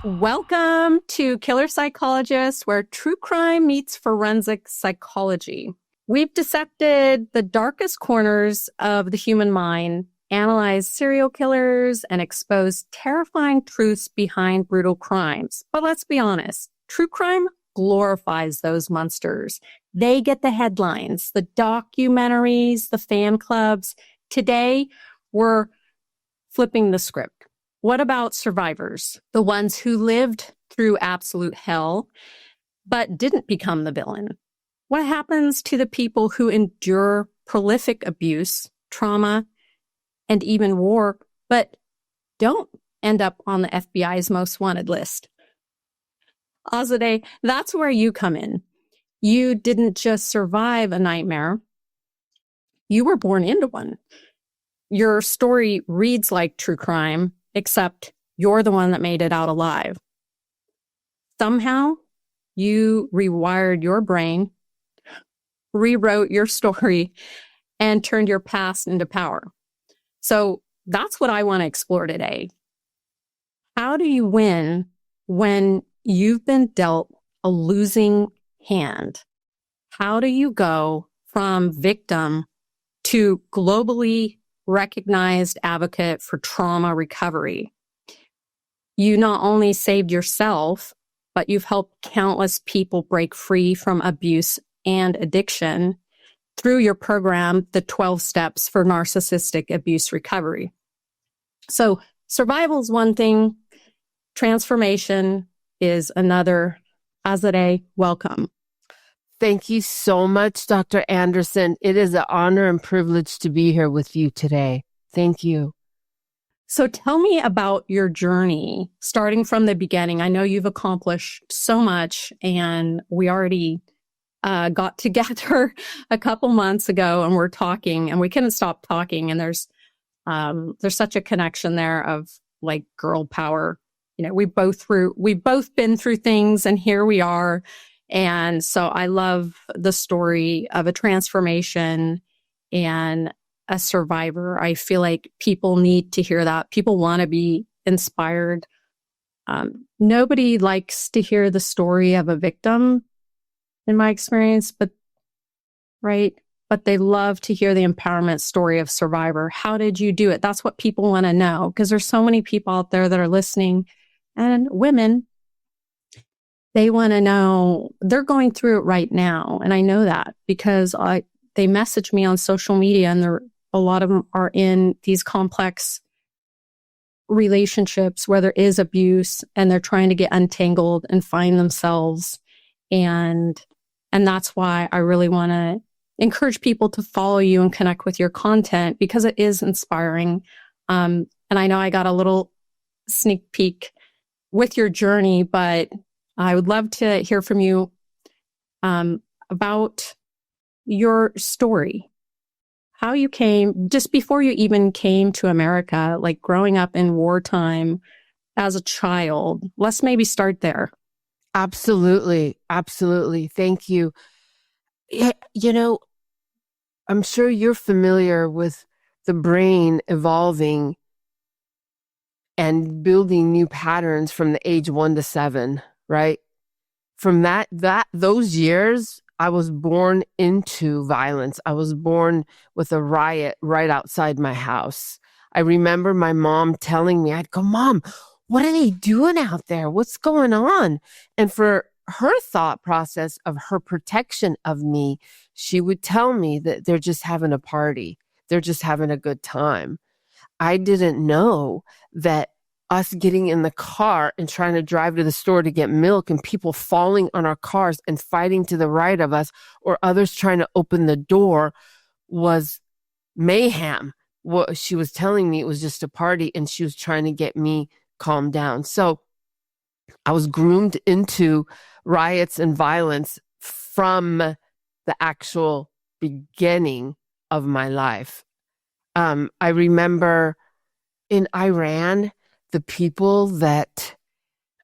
Welcome to Killer Psychologists, where true crime meets forensic psychology. We've dissected the darkest corners of the human mind, analyzed serial killers, and exposed terrifying truths behind brutal crimes. But let's be honest, true crime glorifies those monsters. They get the headlines, the documentaries, the fan clubs. Today, we're flipping the script. What about survivors? The ones who lived through absolute hell, but didn't become the villain? What happens to the people who endure prolific abuse, trauma, and even war, but don't end up on the FBI's most wanted list? Azadeh, that's where you come in. You didn't just survive a nightmare. You were born into one. Your story reads like true crime, except you're the one that made it out alive. Somehow, you rewired your brain, rewrote your story, and turned your past into power. So that's what I want to explore today. How do you win when you've been dealt a losing hand? How do you go from victim to globally recognized advocate for trauma recovery? You not only saved yourself, but you've helped countless people break free from abuse and addiction through your program, the 12 Steps for Narcissistic Abuse Recovery. So survival is one thing, transformation is another. Azadeh, welcome. Thank you so much, Dr. Anderson. It is an honor and privilege to be here with you today. Thank you. So tell me about your journey, starting from the beginning. I know you've accomplished so much, and we already got together a couple months ago, and we're talking, and we couldn't stop talking. And there's such a connection there of like girl power. You know, we've both been through things, and here we are. And so I love the story of a transformation and a survivor. I feel like people need to hear that. People want to be inspired. Nobody likes to hear the story of a victim, in my experience, but they love to hear the empowerment story of survivor. How did you do it? That's what people want to know, because there's so many people out there that are listening, and women, they want to know. They're going through it right now. And I know that because they message me on social media, and a lot of them are in these complex relationships where there is abuse, and they're trying to get untangled and find themselves. And that's why I really want to encourage people to follow you and connect with your content, because it is inspiring. And I know I got a little sneak peek with your journey, but I would love to hear from you about your story, how you came, just before you even came to America, like growing up in wartime as a child. Let's maybe start there. Absolutely. Absolutely. Thank you. You know, I'm sure you're familiar with the brain evolving and building new patterns from the age 1 to 7. Right? From those years, I was born into violence. I was born with a riot right outside my house. I remember my mom telling me, I'd go, "Mom, what are they doing out there? What's going on?" And for her thought process of her protection of me, she would tell me that they're just having a party. They're just having a good time. I didn't know that us getting in the car and trying to drive to the store to get milk, and people falling on our cars and fighting to the right of us, or others trying to open the door, was mayhem. What she was telling me, it was just a party, and she was trying to get me calmed down. So I was groomed into riots and violence from the actual beginning of my life. I remember in Iran, the people that,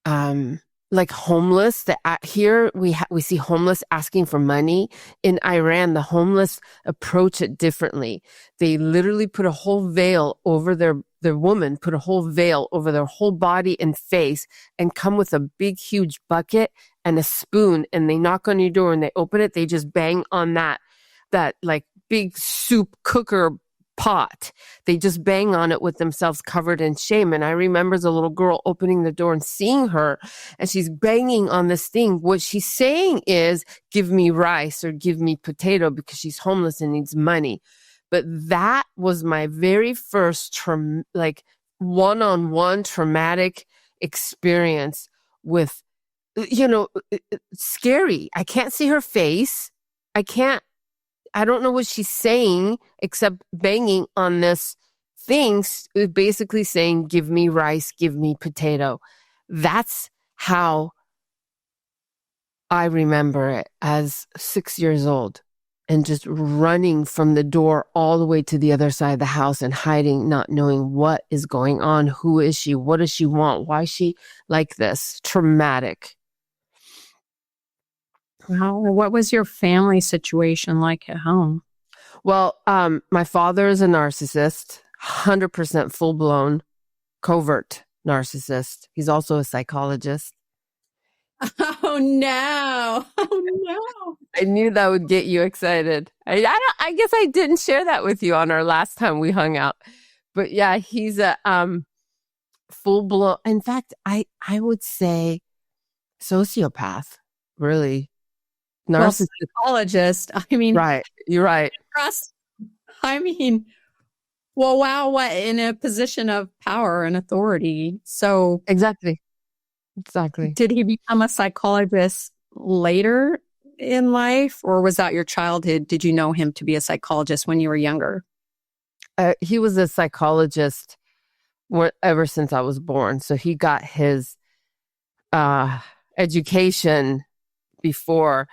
like homeless, that here we see homeless asking for money. In Iran, the homeless approach it differently. They literally put a whole veil over the woman put a whole veil over their whole body and face and come with a big, huge bucket and a spoon, and they knock on your door and they open it. They just bang on that like big soup cooker pot. They just bang on it with themselves covered in shame. And I remember the little girl opening the door and seeing her, and she's banging on this thing. What she's saying is, give me rice or give me potato, because she's homeless and needs money. But that was my very first one-on-one traumatic experience with, scary. I can't see her face. I don't know what she's saying except banging on this thing, basically saying, give me rice, give me potato. That's how I remember it as 6 years old, and just running from the door all the way to the other side of the house and hiding, not knowing what is going on. Who is she? What does she want? Why is she like this? Traumatic. Wow. What was your family situation like at home? Well, my father is a narcissist, 100% full-blown, covert narcissist. He's also a psychologist. Oh, no. Oh, no. I knew that would get you excited. I guess I didn't share that with you on our last time we hung out. But yeah, he's a full-blown, in fact, I would say sociopath, really. Narcissist. Well, psychologist. I mean, right. You're right. Well, wow, what in a position of power and authority. So Exactly. did he become a psychologist later in life, or was that your childhood? Did you know him to be a psychologist when you were younger? He was a psychologist ever since I was born. So he got his education before.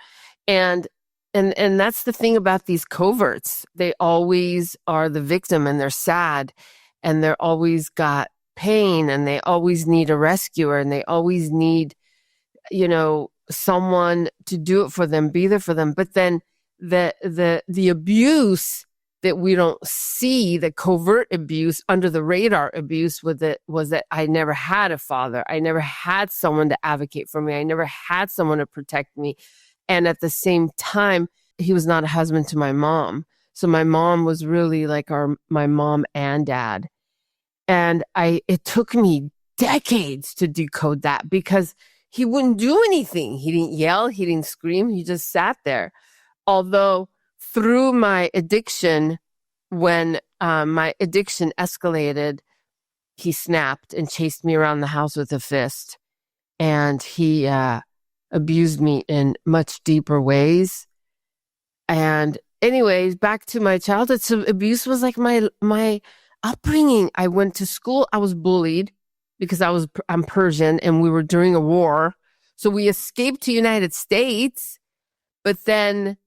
And that's the thing about these coverts. They always are the victim, and they're sad, and they're always got pain, and they always need a rescuer, and they always need, someone to do it for them, be there for them. But then the abuse that we don't see, the covert abuse, under the radar abuse, was that I never had a father. I never had someone to advocate for me. I never had someone to protect me. And at the same time, he was not a husband to my mom. So my mom was really like my mom and dad. And it took me decades to decode that, because he wouldn't do anything. He didn't yell. He didn't scream. He just sat there. Although through my addiction, when my addiction escalated, he snapped and chased me around the house with a fist. And he abused me in much deeper ways. And anyways, back to my childhood. So abuse was like my upbringing. I went to school. I was bullied because I'm Persian, and we were during a war. So we escaped to United States, but then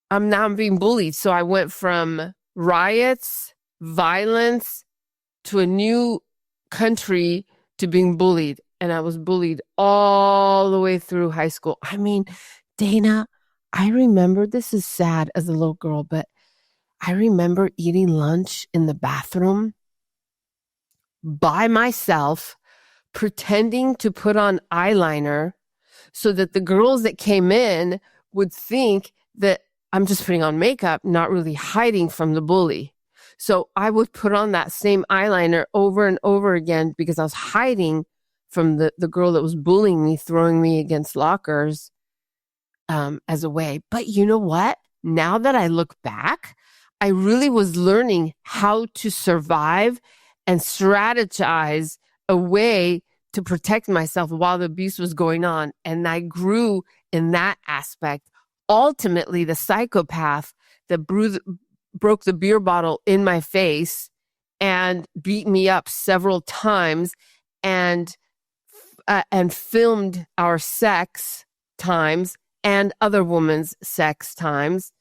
I'm being bullied. So I went from riots, violence, to a new country, to being bullied. And I was bullied all the way through high school. I mean, Dana, I remember, this is sad as a little girl, but I remember eating lunch in the bathroom by myself, pretending to put on eyeliner so that the girls that came in would think that I'm just putting on makeup, not really hiding from the bully. So I would put on that same eyeliner over and over again, because I was hiding from the girl that was bullying me, throwing me against lockers as a way. But you know what? Now that I look back, I really was learning how to survive and strategize a way to protect myself while the abuse was going on. And I grew in that aspect. Ultimately, the psychopath that broke the beer bottle in my face and beat me up several times, and filmed our sex times and other women's sex times,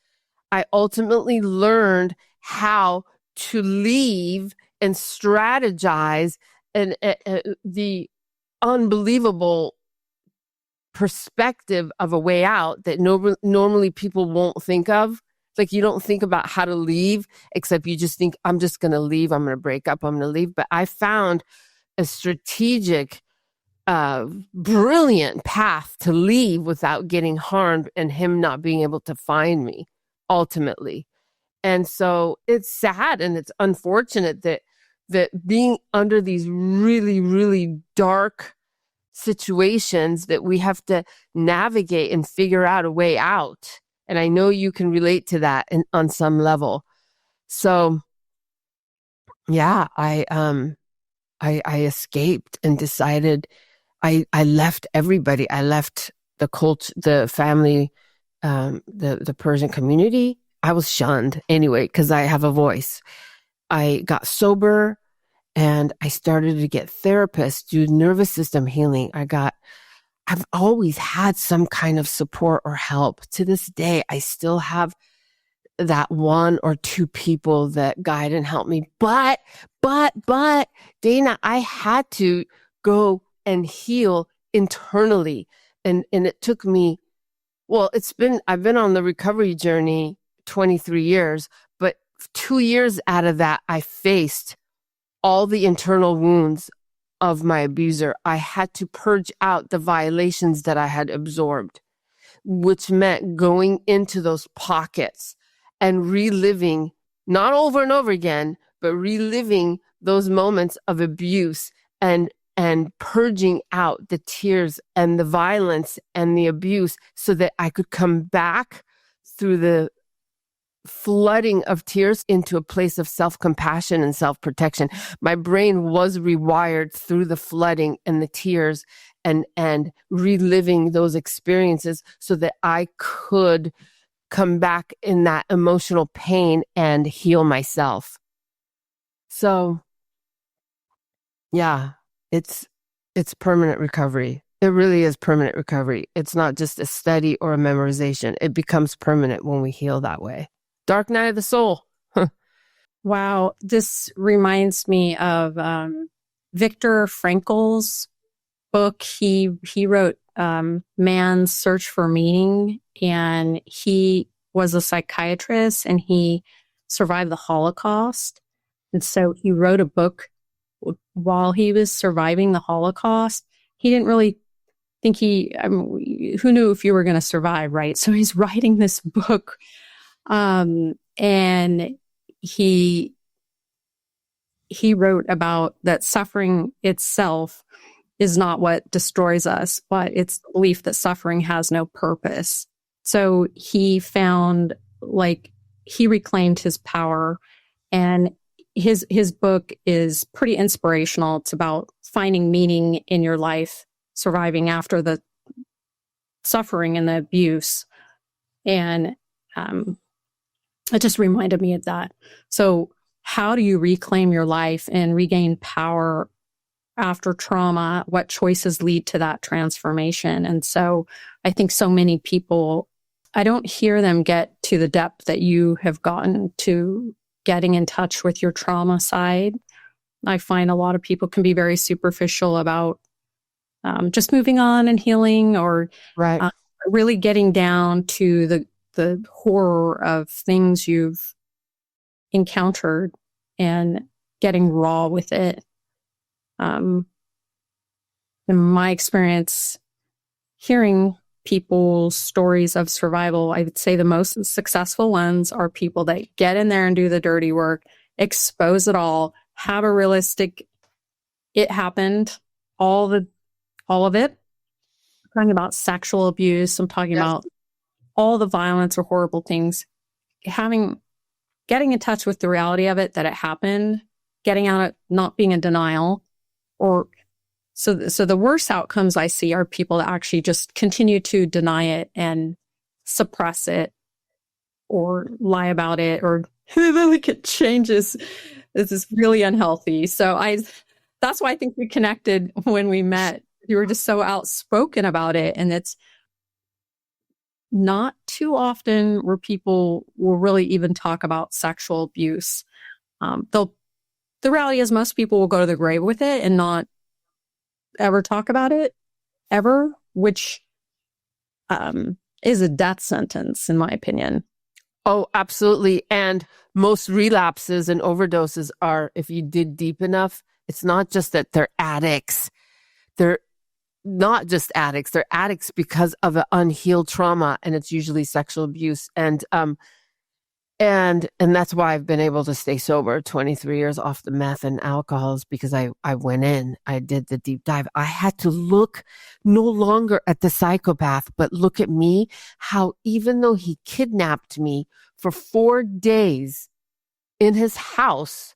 I ultimately learned how to leave and strategize and the unbelievable perspective of a way out that normally people won't think of. Like you don't think about how to leave, except you just think, I'm just going to leave. I'm going to break up. I'm going to leave. But I found a strategic, brilliant path to leave without getting harmed and him not being able to find me ultimately. And so it's sad and it's unfortunate that being under these really, really dark situations that we have to navigate and figure out a way out. And I know you can relate to that on some level. So yeah, I escaped and decided I left everybody. I left the cult, the family, the Persian community. I was shunned anyway, because I have a voice. I got sober and I started to get therapists, do nervous system healing. I've always had some kind of support or help. To this day, I still have that one or two people that guide and help me. But, Dana, I had to go and heal internally. And it took me, well, I've been on the recovery journey 23 years, but 2 years out of that, I faced all the internal wounds of my abuser. I had to purge out the violations that I had absorbed, which meant going into those pockets and reliving, not over and over again, but reliving those moments of abuse and purging out the tears and the violence and the abuse so that I could come back through the flooding of tears into a place of self-compassion and self-protection. My brain was rewired through the flooding and the tears and reliving those experiences so that I could come back in that emotional pain and heal myself. So yeah, it's permanent recovery. It really is permanent recovery. It's not just a study or a memorization. It becomes permanent when we heal that way. Dark night of the soul. Wow. This reminds me of Viktor Frankl's book. He wrote Man's Search for Meaning, and he was a psychiatrist and he survived the Holocaust. And so he wrote a book while he was surviving the Holocaust. He didn't really think who knew if you were going to survive, right? So he's writing this book. And he wrote about that suffering itself is not what destroys us, but it's the belief that suffering has no purpose. So he found, he reclaimed his power, and his book is pretty inspirational. It's about finding meaning in your life, surviving after the suffering and the abuse. And, it just reminded me of that. So how do you reclaim your life and regain power after trauma? What choices lead to that transformation? And so I think so many people, I don't hear them get to the depth that you have gotten to getting in touch with your trauma side. I find a lot of people can be very superficial about just moving on and healing, or right. Really getting down to the horror of things you've encountered and getting raw with it. In my experience, hearing people's stories of survival, I would say the most successful ones are people that get in there and do the dirty work, expose it all, have a realistic, it happened, all of it. I'm talking about sexual abuse. I'm talking about all the violence or horrible things, getting in touch with the reality of it, that it happened, getting out of not being in denial, so the worst outcomes I see are people that actually just continue to deny it and suppress it or lie about it, or like it changes. This is really unhealthy. So that's why I think we connected when we met. You were just so outspoken about it, and it's not too often where people will really even talk about sexual abuse. The reality is most people will go to the grave with it and not ever talk about it, ever, which is a death sentence, in my opinion. Oh, absolutely. And most relapses and overdoses are, if you dig deep enough, it's not just that they're addicts. They're not just addicts. They're addicts because of an unhealed trauma, and it's usually sexual abuse. And that's why I've been able to stay sober 23 years off the meth and alcohols, because I went in, I did the deep dive. I had to look no longer at the psychopath, but look at me, how even though he kidnapped me for 4 days in his house,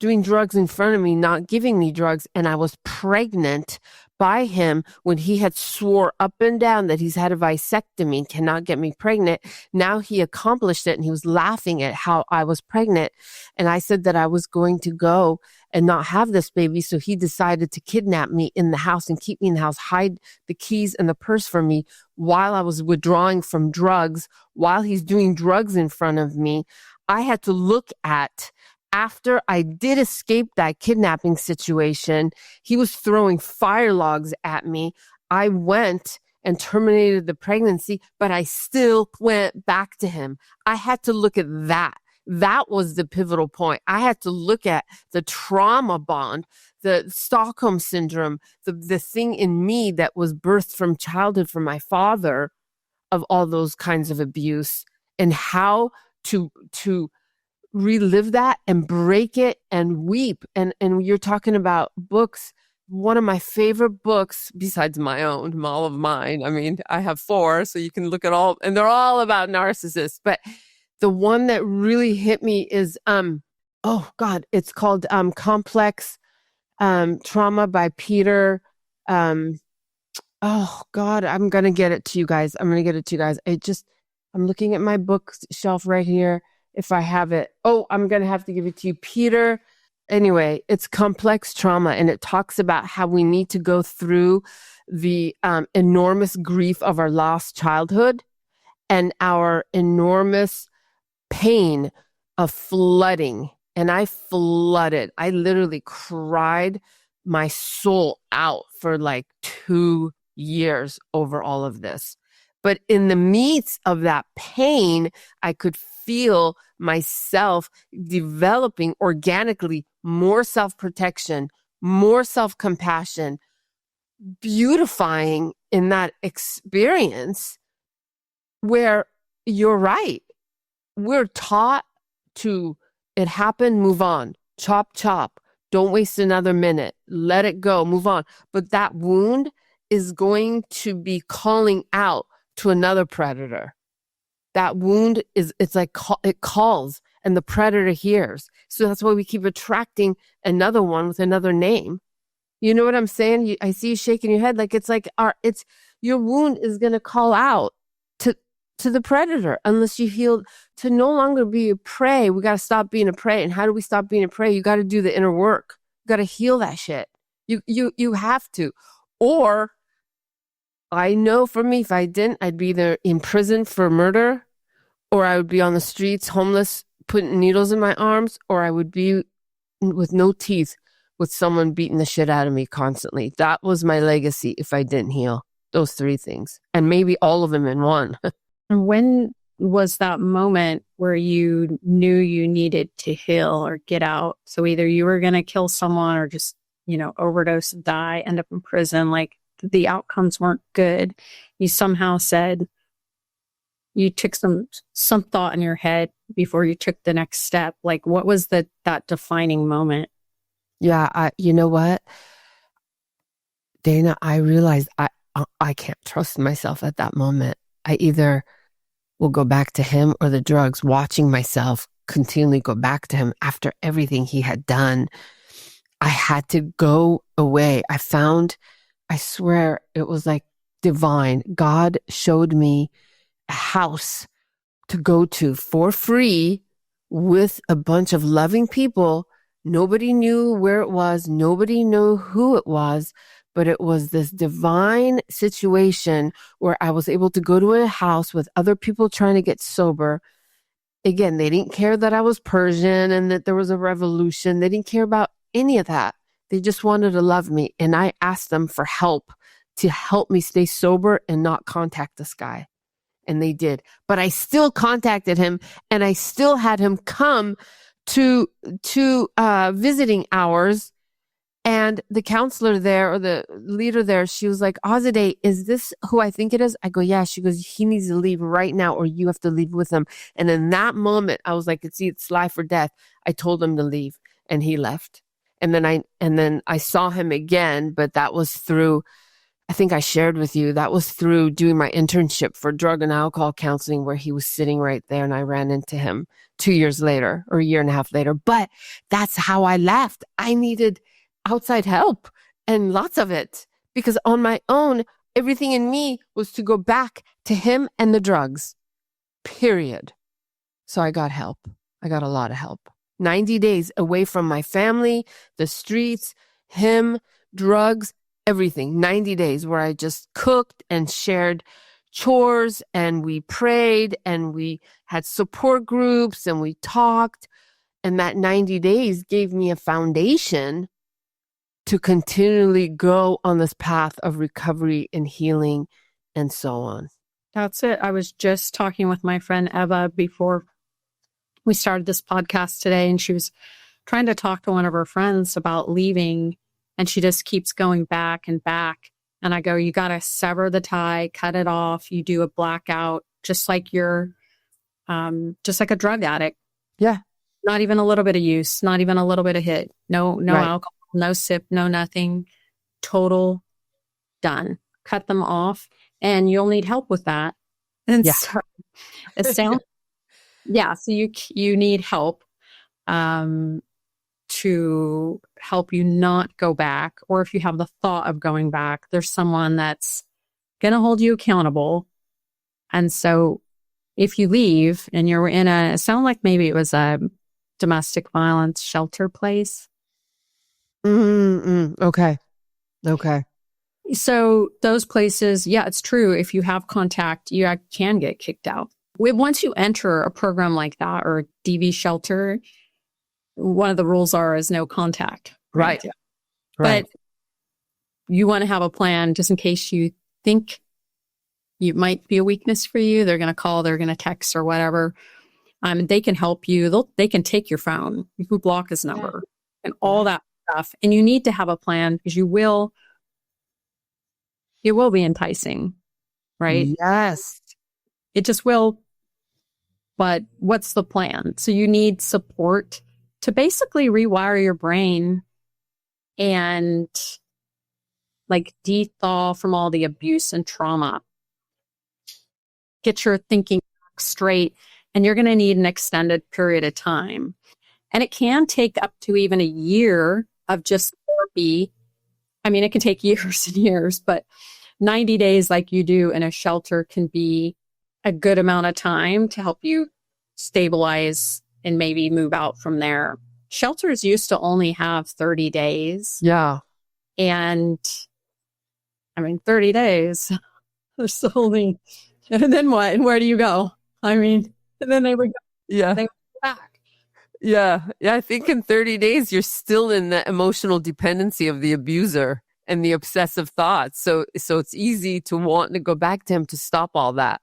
doing drugs in front of me, not giving me drugs, and I was pregnant by him when he had swore up and down that he's had a vasectomy, cannot get me pregnant. Now he accomplished it, and he was laughing at how I was pregnant. And I said that I was going to go and not have this baby. So he decided to kidnap me in the house and keep me in the house, hide the keys and the purse from me while I was withdrawing from drugs, while he's doing drugs in front of me. I had to look at, after I did escape that kidnapping situation, he was throwing fire logs at me. I went and terminated the pregnancy, but I still went back to him. I had to look at that. That was the pivotal point. I had to look at the trauma bond, the Stockholm syndrome, the thing in me that was birthed from childhood from my father of all those kinds of abuse, and how to relive that and break it and weep. And you're talking about books. One of my favorite books, besides my own, all of mine, I mean, I have 4, so you can look at all, and they're all about narcissists. But the one that really hit me is, oh God, it's called Complex Trauma by Peter. Oh God, I'm going to get it to you guys. I'm looking at my bookshelf right here. If I have it. Oh, I'm going to have to give it to you, Peter. Anyway, it's Complex Trauma, and it talks about how we need to go through the enormous grief of our lost childhood and our enormous pain of flooding. And I flooded. I literally cried my soul out for like 2 years over all of this. But in the midst of that pain, I could feel myself developing organically more self-protection, more self-compassion, beautifying in that experience where you're right. We're taught to, it happened, move on, chop, chop, don't waste another minute, let it go, move on. But that wound is going to be calling out to another predator. That wound it's like it calls, and the predator hears. So that's why we keep attracting another one with another name. You know what I'm saying? I see you shaking your head. Like it's your wound is going to call out to the predator unless you heal. To no longer be a prey, we got to stop being a prey. And how do we stop being a prey? You got to do the inner work. You got to heal that shit. You have to. Or I know for me, if I didn't, I'd be either in prison for murder, or I would be on the streets, homeless, putting needles in my arms, or I would be with no teeth with someone beating the shit out of me constantly. That was my legacy if I didn't heal those 3 things, and maybe all of them in one. And when was that moment where you knew you needed to heal or get out? So either you were going to kill someone or just, overdose, die, end up in prison, like the outcomes weren't good. You somehow said you took some thought in your head before you took the next step. Like, what was that defining moment? Yeah, you know what, Dana, I realized I can't trust myself at that moment. I either will go back to him or the drugs, watching myself continually go back to him after everything he had done. I had to go away. I swear it was like divine. God showed me a house to go to for free with a bunch of loving people. Nobody knew where it was. Nobody knew who it was, but it was this divine situation where I was able to go to a house with other people trying to get sober. Again, they didn't care that I was Persian and that there was a revolution. They didn't care about any of that. They just wanted to love me. And I asked them for help to help me stay sober and not contact this guy. And they did. But I still contacted him, and I still had him come to visiting hours. And the counselor there, or the leader there, she was like, Azadeh, is this who I think it is? I go, yeah. She goes, he needs to leave right now, or you have to leave with him. And in that moment, I was like, it's life or death. I told him to leave, and he left. And then I saw him again, but that was through, I think I shared with you, that was through doing my internship for drug and alcohol counseling, where he was sitting right there, and I ran into him 2 years later, or a year and a half later. But that's how I left. I needed outside help, and lots of it, because on my own, everything in me was to go back to him and the drugs, period. So I got help. I got a lot of help. 90 days away from my family, the streets, him, drugs, everything. 90 days where I just cooked and shared chores, and we prayed, and we had support groups, and we talked. And that 90 days gave me a foundation to continually go on this path of recovery and healing and so on. That's it. I was just talking with my friend Eva before we started this podcast today, and she was trying to talk to one of her friends about leaving, and she just keeps going back and back. And I go, you got to sever the tie, cut it off. You do a blackout, just like you're, just like a drug addict. Yeah. Not even a little bit of use, not even a little bit of hit. No Right. alcohol, no sip, no nothing. Total done. Cut them off, and you'll need help with that. And Yeah. so it sounds, yeah. So you need help to help you not go back, or if you have the thought of going back, there's someone that's going to hold you accountable. And so if you leave and you're in it sounded like maybe it was a domestic violence shelter place. Okay. So those places, yeah, it's true. If you have contact, you can get kicked out. Once you enter a program like that, or a DV shelter, one of the rules is no contact. Right. But you want to have a plan just in case you think you might be a weakness for you. They're going to call, they're going to text, or whatever. They can help you. They can take your phone. You can block his number and all that stuff. And you need to have a plan, because it will be enticing, right? Yes. It just will. But what's the plan? So you need support to basically rewire your brain and like de-thaw from all the abuse and trauma. Get your thinking straight, and you're going to need an extended period of time. And it can take up to even a year of just therapy. I mean, it can take years and years, but 90 days like you do in a shelter can be a good amount of time to help you stabilize and maybe move out from there. Shelters used to only have 30 days. Yeah. And I mean, 30 days, they're still only, and then what? And where do you go? I mean, and then they would go back. Yeah. I think in 30 days, you're still in the emotional dependency of the abuser and the obsessive thoughts. So it's easy to want to go back to him to stop all that.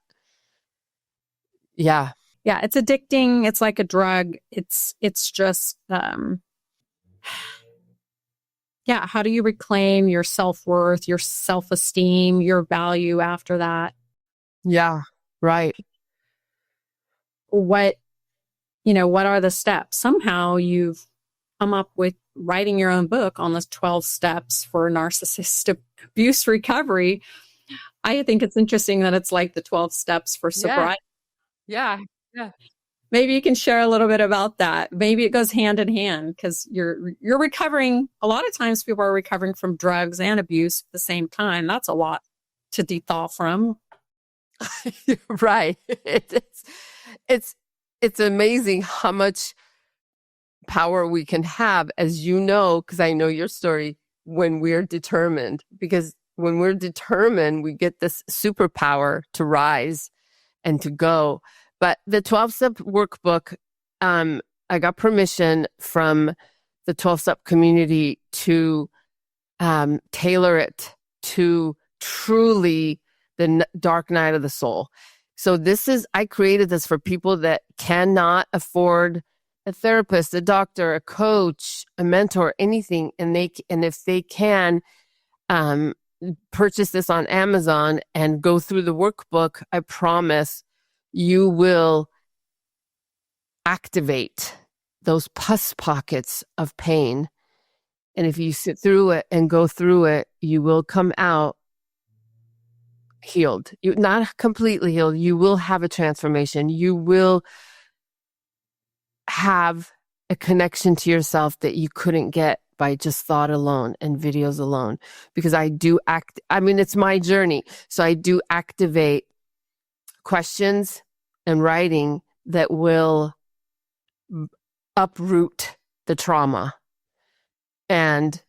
Yeah. Yeah. It's addicting. It's like a drug. It's just, how do you reclaim your self-worth, your self-esteem, your value after that? Yeah. Right. What are the steps? Somehow you've come up with writing your own book on the 12 steps for narcissistic abuse recovery. I think it's interesting that it's like the 12 steps for sobriety. Yeah. Maybe you can share a little bit about that. Maybe it goes hand in hand, because you're recovering. A lot of times people are recovering from drugs and abuse at the same time. That's a lot to de-thaw from. Right. It's amazing how much power we can have, as you know, because I know your story, when we're determined. Because when we're determined, we get this superpower to rise and to go. But the 12-step workbook, I got permission from the 12-step community to tailor it to truly the dark night of the soul. So I created this for people that cannot afford a therapist, a doctor, a coach, a mentor, anything. And if they can, purchase this on Amazon and go through the workbook, I promise you will activate those pus pockets of pain. And if you sit through it and go through it, you will come out healed. You not completely healed. You will have a transformation. You will have a connection to yourself that you couldn't get by just thought alone and videos alone. Because it's my journey. So I do activate questions and writing that will uproot the trauma. And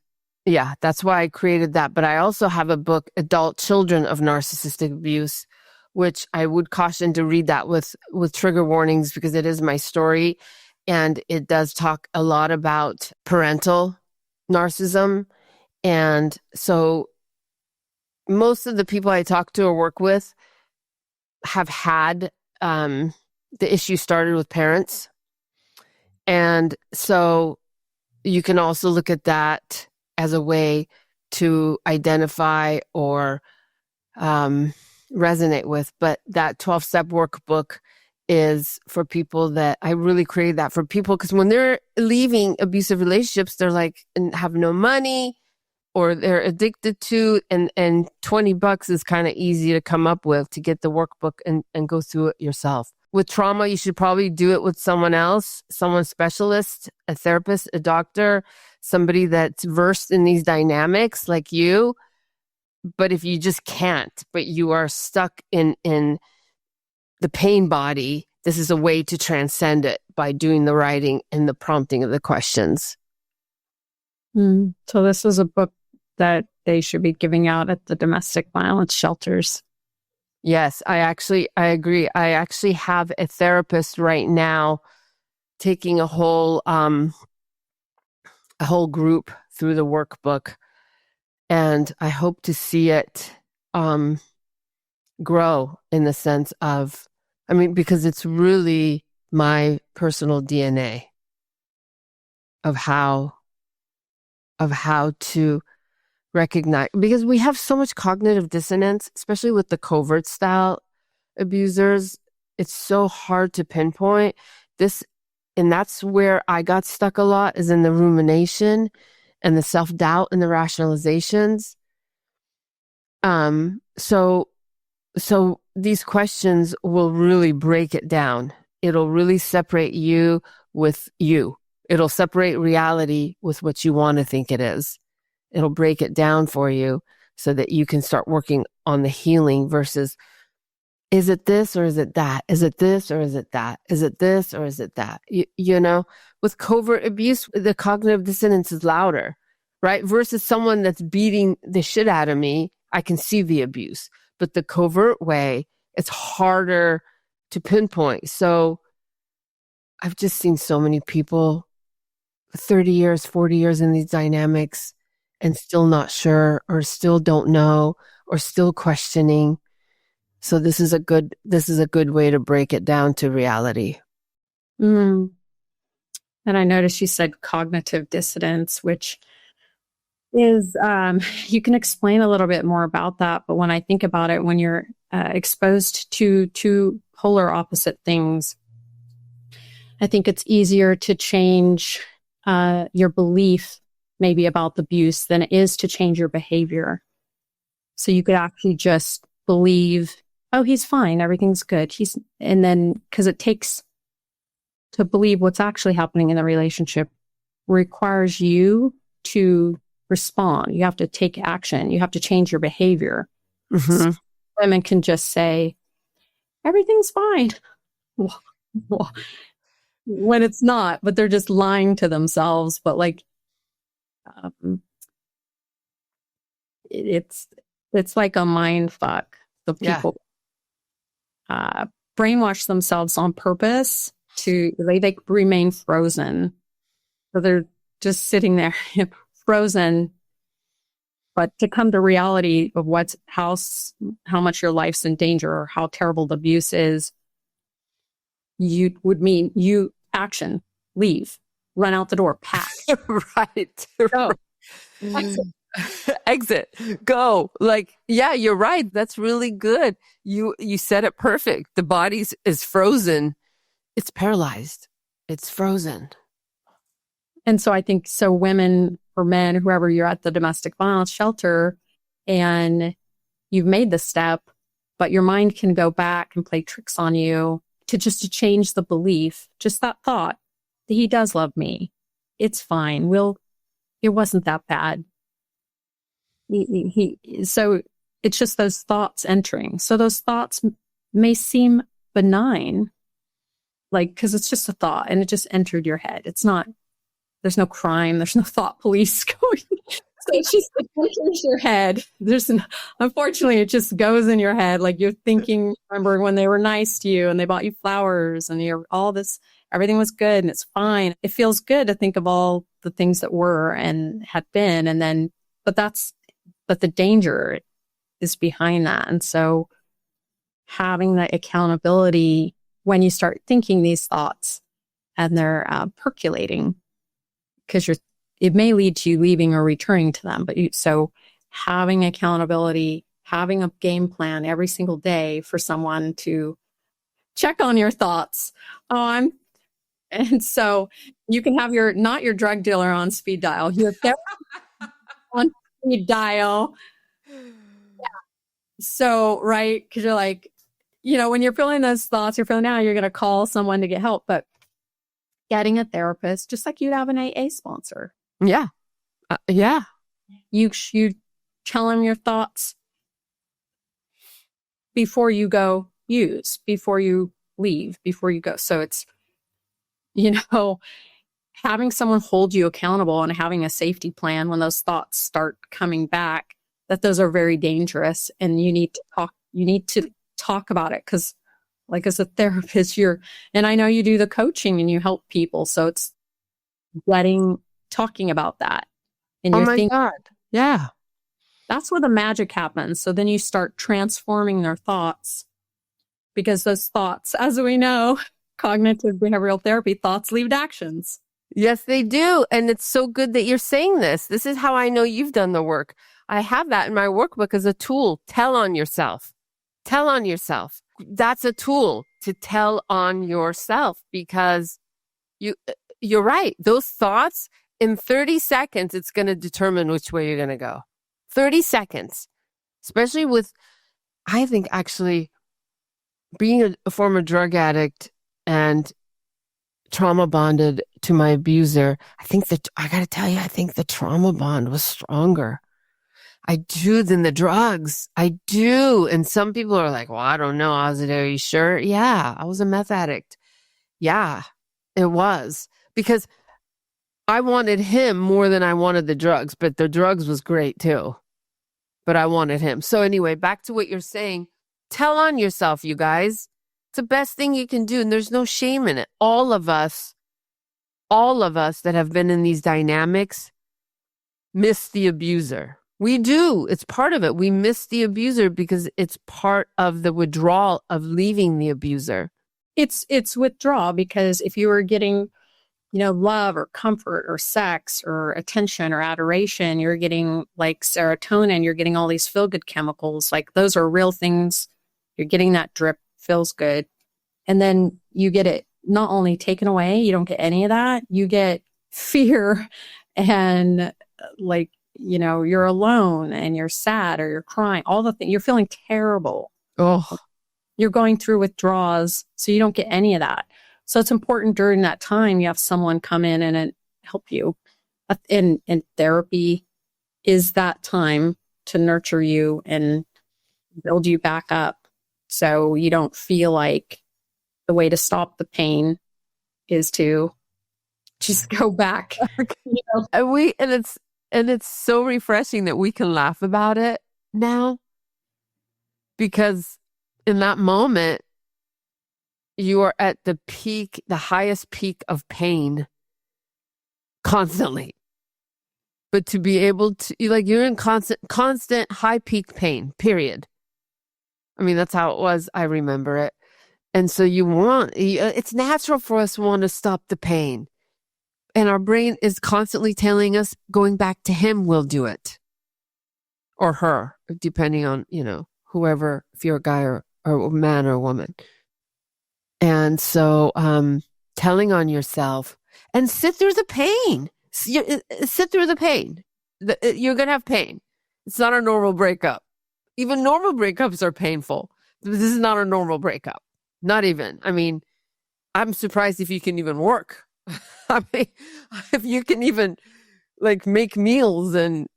yeah, that's why I created that. But I also have a book, Adult Children of Narcissistic Abuse, which I would caution to read that with trigger warnings, because it is my story. And it does talk a lot about parental narcissism. And so most of the people I talk to or work with have had the issue started with parents. And so you can also look at that as a way to identify or resonate with. But that 12-step workbook is for people that I really created that for people, because when they're leaving abusive relationships, they're like, and have no money, or they're addicted to, and $20 is kind of easy to come up with to get the workbook and go through it yourself. With trauma, you should probably do it with someone else, someone specialist, a therapist, a doctor, somebody that's versed in these dynamics like you. But if you just can't, but you are stuck in the pain body, this is a way to transcend it by doing the writing and the prompting of the questions. So this is a book that they should be giving out at the domestic violence shelters. Yes, I agree. I actually have a therapist right now taking a whole group through the workbook, and I hope to see it grow in the sense of, because it's really my personal DNA of how to recognize, because we have so much cognitive dissonance, especially with the covert style abusers. It's so hard to pinpoint this. And that's where I got stuck a lot, is in the rumination and the self-doubt and the rationalizations. So these questions will really break it down. It'll really separate you with you. It'll separate reality with what you want to think it is. It'll break it down for you so that you can start working on the healing versus, is it this or is it that? Is it this or is it that? Is it this or is it that? With covert abuse, the cognitive dissonance is louder, right? Versus someone that's beating the shit out of me, I can see the abuse. But the covert way, it's harder to pinpoint. So I've just seen so many people 30 years, 40 years in these dynamics and still not sure, or still don't know, or still questioning. So this is a good way to break it down to reality. And I noticed you said cognitive dissonance, which is, you can explain a little bit more about that. But when I think about it, when you're exposed to two polar opposite things, I think it's easier to change your belief maybe about the abuse than it is to change your behavior. So you could actually just believe, oh, he's fine, everything's good. And then, because it takes to believe what's actually happening in the relationship requires you to respond. You have to take action. You have to change your behavior. So women can just say, everything's fine. When it's not, but they're just lying to themselves. But it's like a mind fuck. The people brainwash themselves on purpose to they remain frozen. So they're just sitting there frozen But to come to reality of how much your life's in danger or how terrible the abuse is, would mean action, leave, run out the door, pack. Right. Go. Exit. Go. Like, yeah, you're right. That's really good. You said it perfect. The body is frozen. It's paralyzed. It's frozen. And so I think women or men, whoever, you're at the domestic violence shelter and you've made the step, but your mind can go back and play tricks on you to change the belief, just that thought that he does love me. It's fine. It wasn't that bad. So it's just those thoughts entering. So those thoughts may seem benign, like, because it's just a thought and it just entered your head. It's not, there's no crime. There's no thought police going. So it's just, it enters your head. Unfortunately, it just goes in your head. Like you're thinking, remember when they were nice to you and they bought you flowers and everything was good and it's fine. It feels good to think of all the things that were and had been. And then, but the danger is behind that. And so having that accountability when you start thinking these thoughts and they're percolating, because it may lead to you leaving or returning to them. So having accountability, having a game plan every single day for someone to check on your thoughts. And so you can have not your drug dealer on speed dial, your therapist on speed dial. Yeah. So, right. Cause you're like, when you're feeling those thoughts, you're going to call someone to get help, but getting a therapist, just like you'd have an AA sponsor. Yeah. Yeah. You tell them your thoughts before you go before you leave, before you go. So it's, having someone hold you accountable and having a safety plan when those thoughts start coming back, that those are very dangerous. And you need to talk about it. Cause like as a therapist, and I know you do the coaching and you help people. So it's talking about that. And oh my God. Yeah. That's where the magic happens. So then you start transforming their thoughts, because those thoughts, as we know, cognitive behavioral therapy, thoughts lead to actions. Yes, they do. And it's so good that you're saying this. This is how I know you've done the work. I have that in my workbook as a tool. Tell on yourself. Tell on yourself. That's a tool to tell on yourself, because you're right. Those thoughts, in 30 seconds, it's going to determine which way you're going to go. 30 seconds. Especially with, I think actually, being a former drug addict and trauma bonded to my abuser, I got to tell you, I think the trauma bond was stronger. I do than the drugs. I do. And some people are like, well, I don't know, Azadeh, are you sure? Yeah, I was a meth addict. Yeah, it was. Because I wanted him more than I wanted the drugs, but the drugs was great too. But I wanted him. So anyway, back to what you're saying. Tell on yourself, you guys. It's the best thing you can do. And there's no shame in it. All of us that have been in these dynamics miss the abuser. We do. It's part of it. We miss the abuser because it's part of the withdrawal of leaving the abuser. It's withdrawal, because if you were getting, love or comfort or sex or attention or adoration, you're getting like serotonin, you're getting all these feel-good chemicals. Like those are real things. You're getting that drip, feels good. And then you get it not only taken away, you don't get any of that. You get fear and like, you're alone and you're sad or you're crying, all the things, you're feeling terrible. Oh, you're going through withdrawals. So you don't get any of that. So it's important during that time, you have someone come in and help you. And therapy is that time to nurture you and build you back up. So you don't feel like the way to stop the pain is to just go back. And it's so refreshing that we can laugh about it now, because in that moment, you are at the highest peak of pain constantly. but to be able to, like, you're in constant high peak pain, period. I mean, that's how it was. I remember it. And so it's natural for us to want to stop the pain. And our brain is constantly telling us going back to him will do it. Or her, depending on, whoever, if you're a guy or a man or a woman. And so telling on yourself and sit through the pain. Sit through the pain. You're going to have pain. It's not a normal breakup. Even normal breakups are painful. This is not a normal breakup. Not even. I mean, I'm surprised if you can even work. I mean, if you can even like make meals and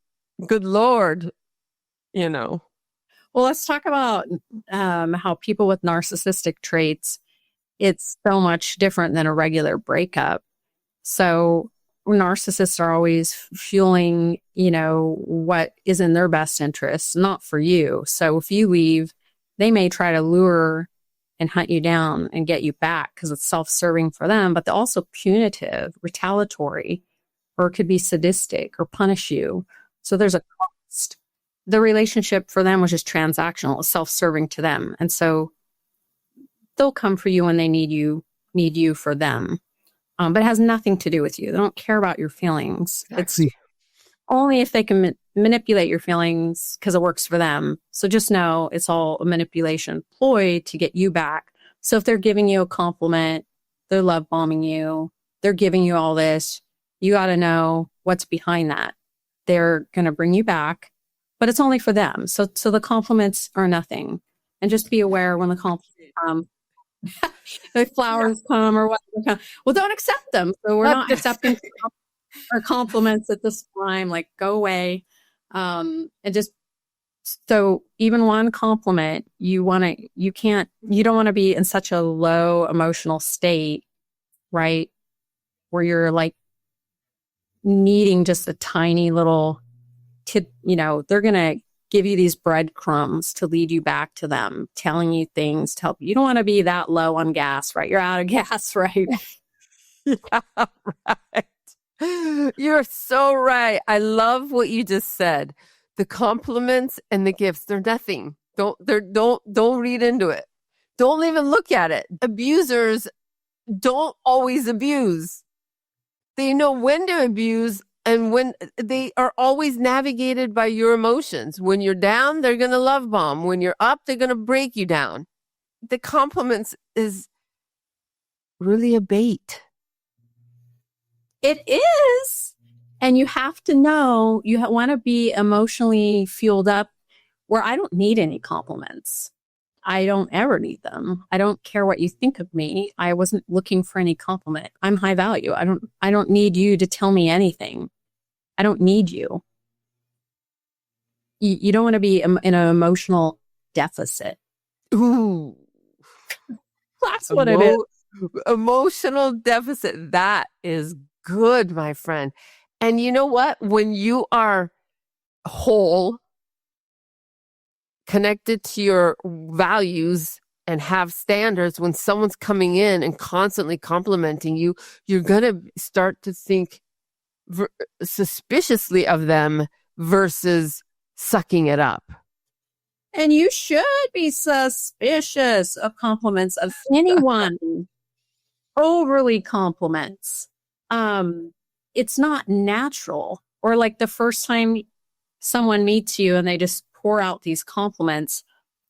good Lord, Well, let's talk about how people with narcissistic traits, it's so much different than a regular breakup. So narcissists are always fueling, what is in their best interest, not for you. So if you leave, they may try to lure and hunt you down and get you back because it's self-serving for them, but they're also punitive, retaliatory, or it could be sadistic or punish you. So there's a cost. The relationship for them was just transactional, self-serving to them. And so they'll come for you when they need you for them. But it has nothing to do with you. They don't care about your feelings. Exactly. It's only if they can manipulate your feelings because it works for them. So just know it's all a manipulation ploy to get you back. So if they're giving you a compliment, they're love bombing you, they're giving you all this, you got to know what's behind that. They're going to bring you back, but it's only for them. So the compliments are nothing. And just be aware when the compliments come, the flowers come or whatever come. Well, don't accept them. So we're not accepting our compliments at this time. Like, go away. And just so even one compliment, you don't want to be in such a low emotional state, right? Where you're like needing just a tiny little tip, they're going to give you these breadcrumbs to lead you back to them, telling you things to help. You don't want to be that low on gas, right? You're out of gas, right? Yeah, right. You're so right. I love what you just said. The compliments and the gifts, they're nothing. Don't read into it. Don't even look at it. Abusers don't always abuse. They know when to abuse, and when they are always navigated by your emotions. When you're down, they're going to love bomb. When you're up, they're going to break you down. The compliments is really a bait. It is. And you have to know, you want to be emotionally fueled up where I don't need any compliments. I don't ever need them. I don't care what you think of me. I wasn't looking for any compliment. I'm high value. I don't need you to tell me anything. I don't need you. You don't want to be in an emotional deficit. Ooh. That's what it is. Emotional deficit. That is good, my friend. And you know what? When you are whole, connected to your values and have standards, when someone's coming in and constantly complimenting you, you're going to start to think suspiciously of them versus sucking it up. And you should be suspicious of compliments of anyone. Overly compliments. It's not natural. Or like the first time someone meets you and they just pour out these compliments,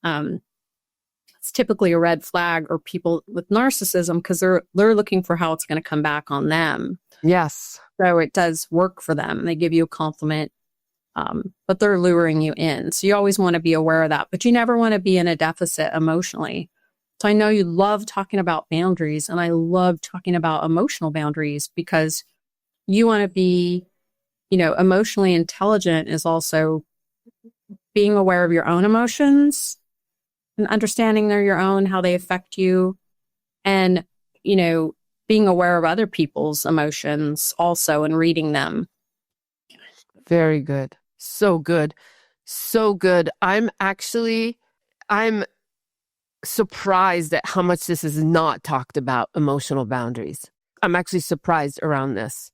it's typically a red flag, or people with narcissism, because they're looking for how it's going to come back on them. Yes. So it does work for them. They give you a compliment, but they're luring you in. So you always want to be aware of that, but you never want to be in a deficit emotionally. So I know you love talking about boundaries, and I love talking about emotional boundaries, because you want to be, emotionally intelligent is also being aware of your own emotions and understanding they're your own, how they affect you, and, being aware of other people's emotions also and reading them. Very good. So good. So good. I'm surprised at how much this is not talked about, emotional boundaries. I'm actually surprised around this.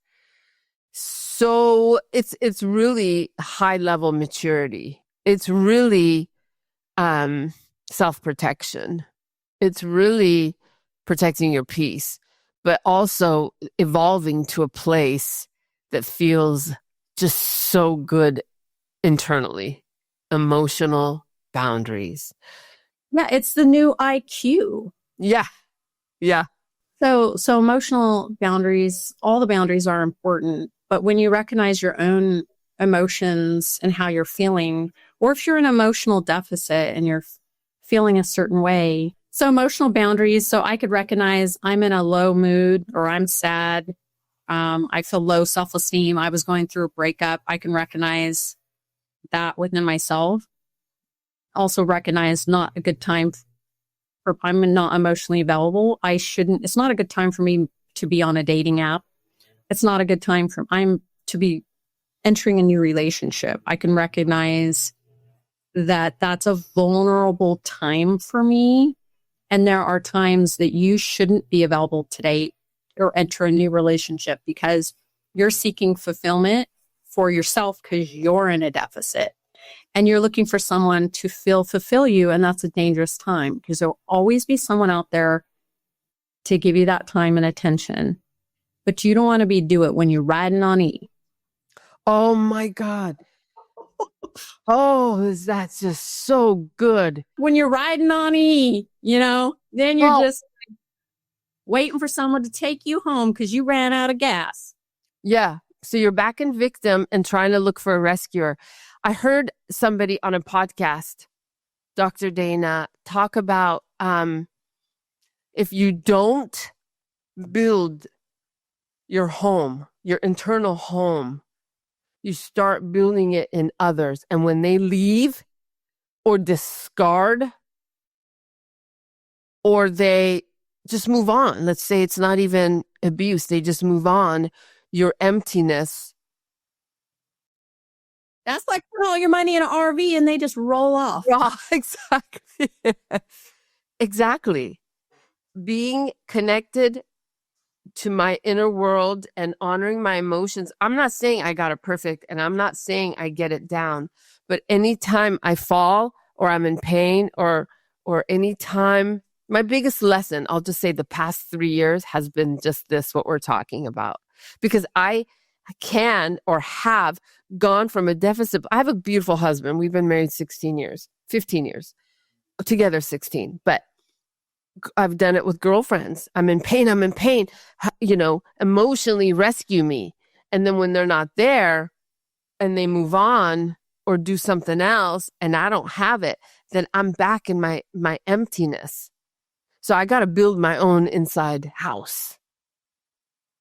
So it's really high level maturity. It's really self-protection. It's really protecting your peace, but also evolving to a place that feels just so good internally. Emotional boundaries. Yeah, it's the new IQ. Yeah. Yeah. So emotional boundaries, all the boundaries are important, but when you recognize your own emotions and how you're feeling, or if you're in emotional deficit and you're feeling a certain way. So emotional boundaries, so I could recognize I'm in a low mood or I'm sad. I feel low self-esteem. I was going through a breakup. I can recognize that within myself. Also recognize not a good time or I'm not emotionally available. It's not a good time for me to be on a dating app. It's not a good time I'm to be entering a new relationship. I can recognize that that's a vulnerable time for me. And there are times that you shouldn't be available to date or enter a new relationship because you're seeking fulfillment for yourself because you're in a deficit. And you're looking for someone to fulfill you. And that's a dangerous time because there'll always be someone out there to give you that time and attention. But you don't want to do it when you're riding on E. Oh my God. Oh, that's just so good. When you're riding on E, then you're just waiting for someone to take you home because you ran out of gas. Yeah. So you're back in victim and trying to look for a rescuer. I heard somebody on a podcast, Dr. Dana, talk about if you don't build your home, your internal home, you start building it in others. And when they leave or discard or they just move on, let's say it's not even abuse, they just move on, your emptiness. That's like putting all your money in an RV and they just roll off. Yeah, exactly. Exactly. Being connected to my inner world and honoring my emotions. I'm not saying I got it perfect and I'm not saying I get it down, but anytime I fall or I'm in pain or anytime, my biggest lesson, I'll just say the past 3 years has been just this, what we're talking about, because I can or have gone from a deficit. I have a beautiful husband. We've been married 15 years, together 16, but I've done it with girlfriends. I'm in pain. Emotionally rescue me. And then when they're not there and they move on or do something else and I don't have it, then I'm back in my emptiness. So I got to build my own inside house.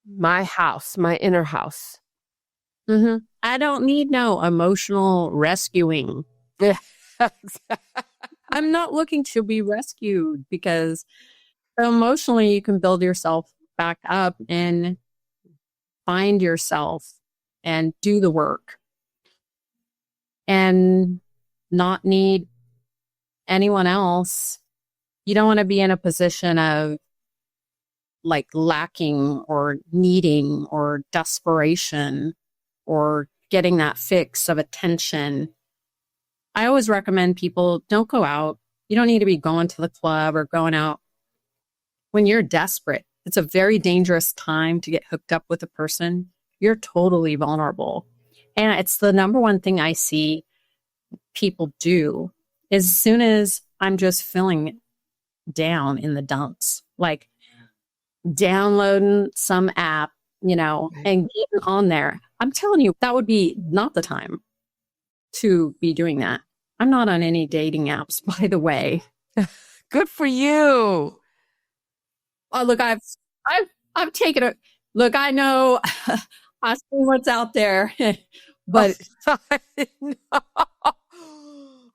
My house, my inner house. Mm-hmm. I don't need no emotional rescuing. Yeah. I'm not looking to be rescued because emotionally you can build yourself back up and find yourself and do the work and not need anyone else. You don't want to be in a position of like lacking or needing or desperation or getting that fix of attention. I always recommend people don't go out. You don't need to be going to the club or going out when you're desperate. It's a very dangerous time to get hooked up with a person. You're totally vulnerable. And it's the number one thing I see people do is as soon as I'm just feeling down in the dumps, like downloading some app, and getting on there. I'm telling you, that would be not the time to be doing that. I'm not on any dating apps, by the way. Good for you. Oh, look, I've taken it. Look, I know I see what's out there, but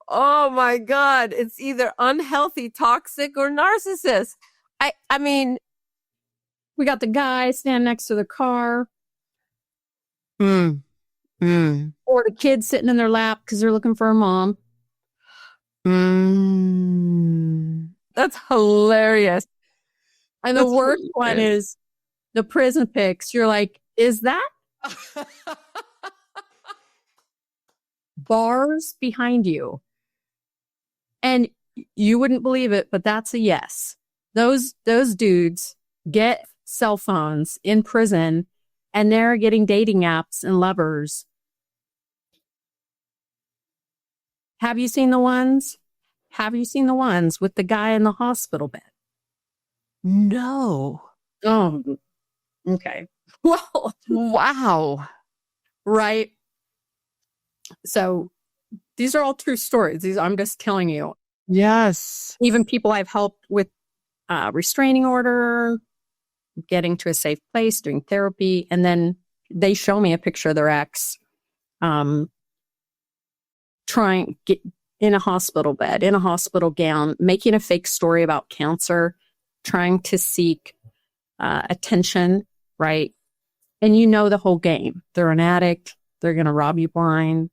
oh my God, it's either unhealthy, toxic, or narcissist. I mean, we got the guy standing next to the car, or the kid sitting in their lap because they're looking for a mom. That's hilarious. And the worst one is the prison pics. You're like, is that Bars behind you. And you wouldn't believe it, but that's a yes. Those dudes get cell phones in prison and they're getting dating apps and lovers. Have you seen the ones? Have you seen the ones with the guy in the hospital bed? No. Oh, okay. Well, Wow. right. So these are all true stories. I'm just telling you. Yes. Even people I've helped with restraining order, getting to a safe place, doing therapy, and then they show me a picture of their ex, trying get in a hospital bed, in a hospital gown, making a fake story about cancer, trying to seek attention, right? And you know the whole game. They're an addict. They're going to rob you blind.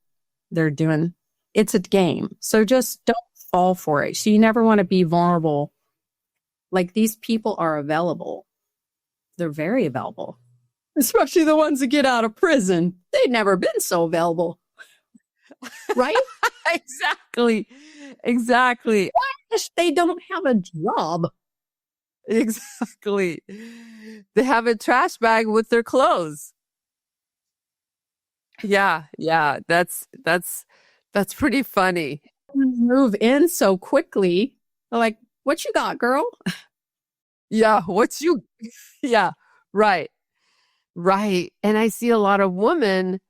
It's a game. So just don't fall for it. So you never want to be vulnerable. Like, these people are available. They're very available, especially the ones that get out of prison. They've never been so available. Right? Exactly. They don't have a job. Exactly. They have a trash bag with their clothes. Yeah. That's pretty funny. Move in so quickly. They're like, what you got, girl? Yeah. Yeah. Right. And I see a lot of women,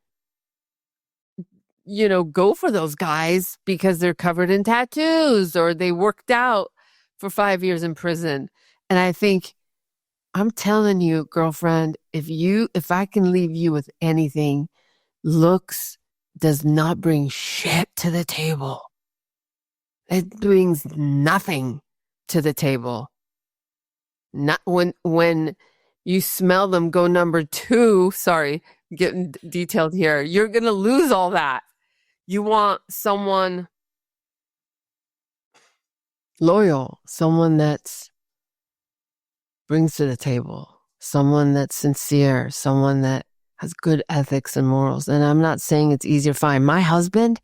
go for those guys because they're covered in tattoos or they worked out for 5 years in prison. And I think, I'm telling you, girlfriend, if I can leave you with anything, looks does not bring shit to the table. It brings nothing to the table. Not when you smell them go number 2, sorry, getting detailed here, you're going to lose all that. You want someone loyal, someone that's brings to the table, someone that's sincere, someone that has good ethics and morals. And I'm not saying it's easy to find. My husband,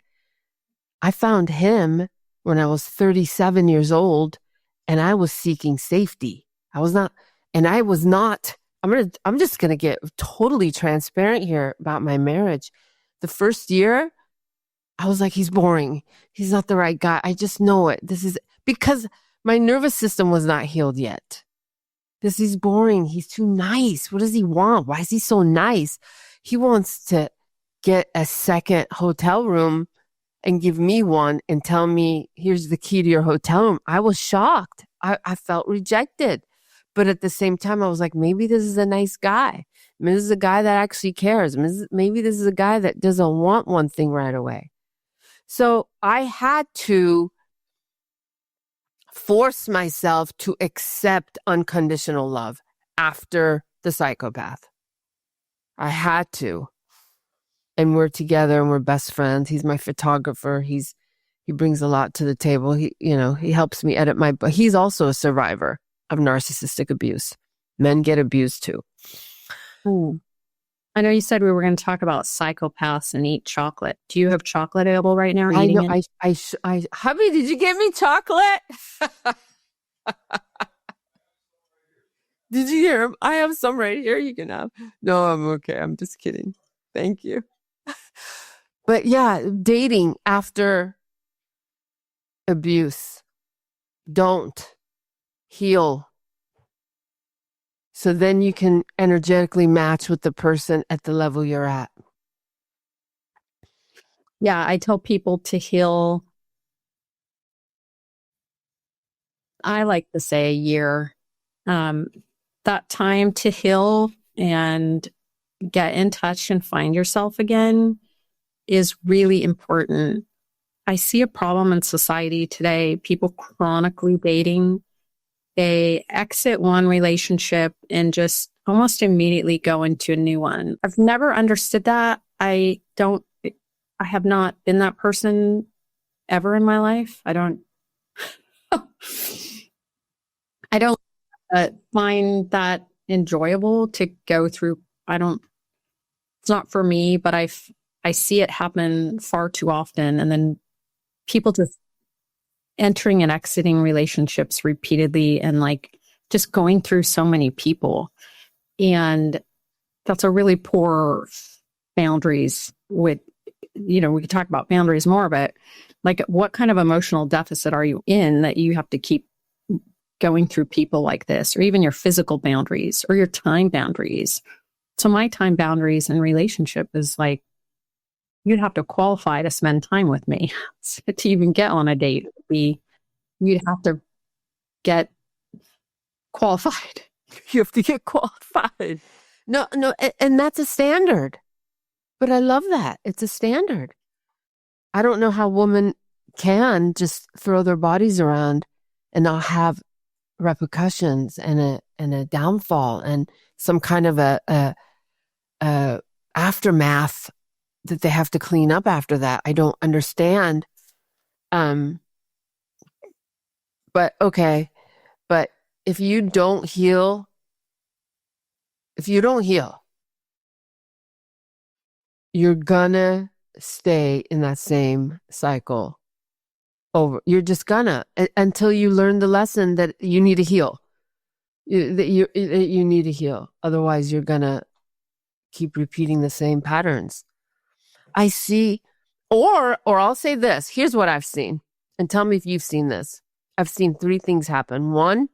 I found him when I was 37 years old and I was seeking safety. I'm just going to get totally transparent here about my marriage. The first year, I was like, he's boring. He's not the right guy. I just know it. This is because my nervous system was not healed yet. He's boring. He's too nice. What does he want? Why is he so nice? He wants to get a second hotel room and give me one and tell me, here's the key to your hotel room. I was shocked. I felt rejected. But at the same time, I was like, maybe this is a nice guy. Maybe this is a guy that actually cares. Maybe this is a guy that doesn't want one thing right away. So I had to force myself to accept unconditional love after the psychopath. I had to. And we're together and we're best friends. He's my photographer. He brings a lot to the table. He helps me edit my book. He's also a survivor of narcissistic abuse. Men get abused too. Ooh. I know you said we were going to talk about psychopaths and eat chocolate. Do you have chocolate available right now? I know. Hubby, did you get me chocolate? Did you hear him? I have some right here you can have. No, I'm okay. I'm just kidding. Thank you. But yeah, dating after abuse. Don't heal. So then you can energetically match with the person at the level you're at. Yeah, I tell people to heal. I like to say a year. That time to heal and get in touch and find yourself again is really important. I see a problem in society today. People chronically dating. They exit one relationship and just almost immediately go into a new one. I've never understood that. I have not been that person ever in my life. I don't find that enjoyable to go through. it's not for me, but I see it happen far too often. And then people just entering and exiting relationships repeatedly and like just going through so many people. And that's a really poor boundaries with, we could talk about boundaries more, but like what kind of emotional deficit are you in that you have to keep going through people like this, or even your physical boundaries or your time boundaries? So my time boundaries in relationship is like, you'd have to qualify to spend time with me to even get on a date. You'd have to get qualified. You have to get qualified. No, and that's a standard. But I love that. It's a standard. I don't know how women can just throw their bodies around and not have repercussions and a downfall and some kind of a aftermath that they have to clean up after that. I don't understand. But okay. But if you don't heal, you're gonna stay in that same cycle over. You're just gonna, until you learn the lesson that you need to heal. You need to heal. Otherwise, you're gonna keep repeating the same patterns. I see, or I'll say this. Here's what I've seen, and tell me if you've seen this. I've seen 3 things happen. 1,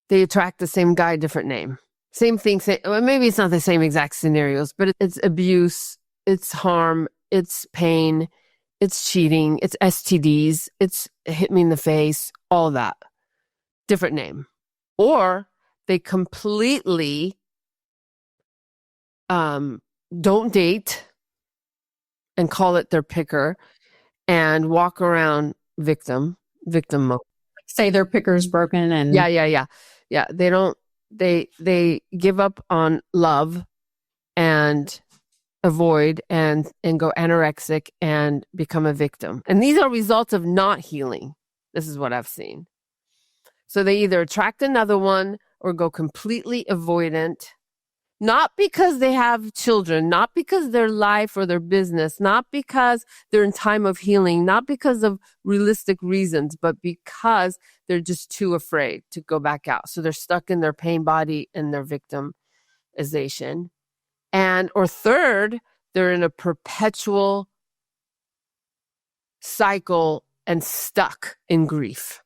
they attract the same guy, different name. Same thing. Well, maybe it's not the same exact scenarios, but it's abuse, it's harm, it's pain, it's cheating, it's STDs, it's hit me in the face, all that. Different name. Or they completely don't date and call it their picker and walk around victim mode. Say their picker's broken and Yeah. They give up on love and avoid and go anorexic and become a victim. And these are results of not healing. This is what I've seen. So they either attract another one or go completely avoidant, not because they have children, not because their life or their business, not because they're in time of healing, not because of realistic reasons, but because they're just too afraid to go back out. So they're stuck in their pain body and their victimization. And, or third, they're in a perpetual cycle and stuck in grief.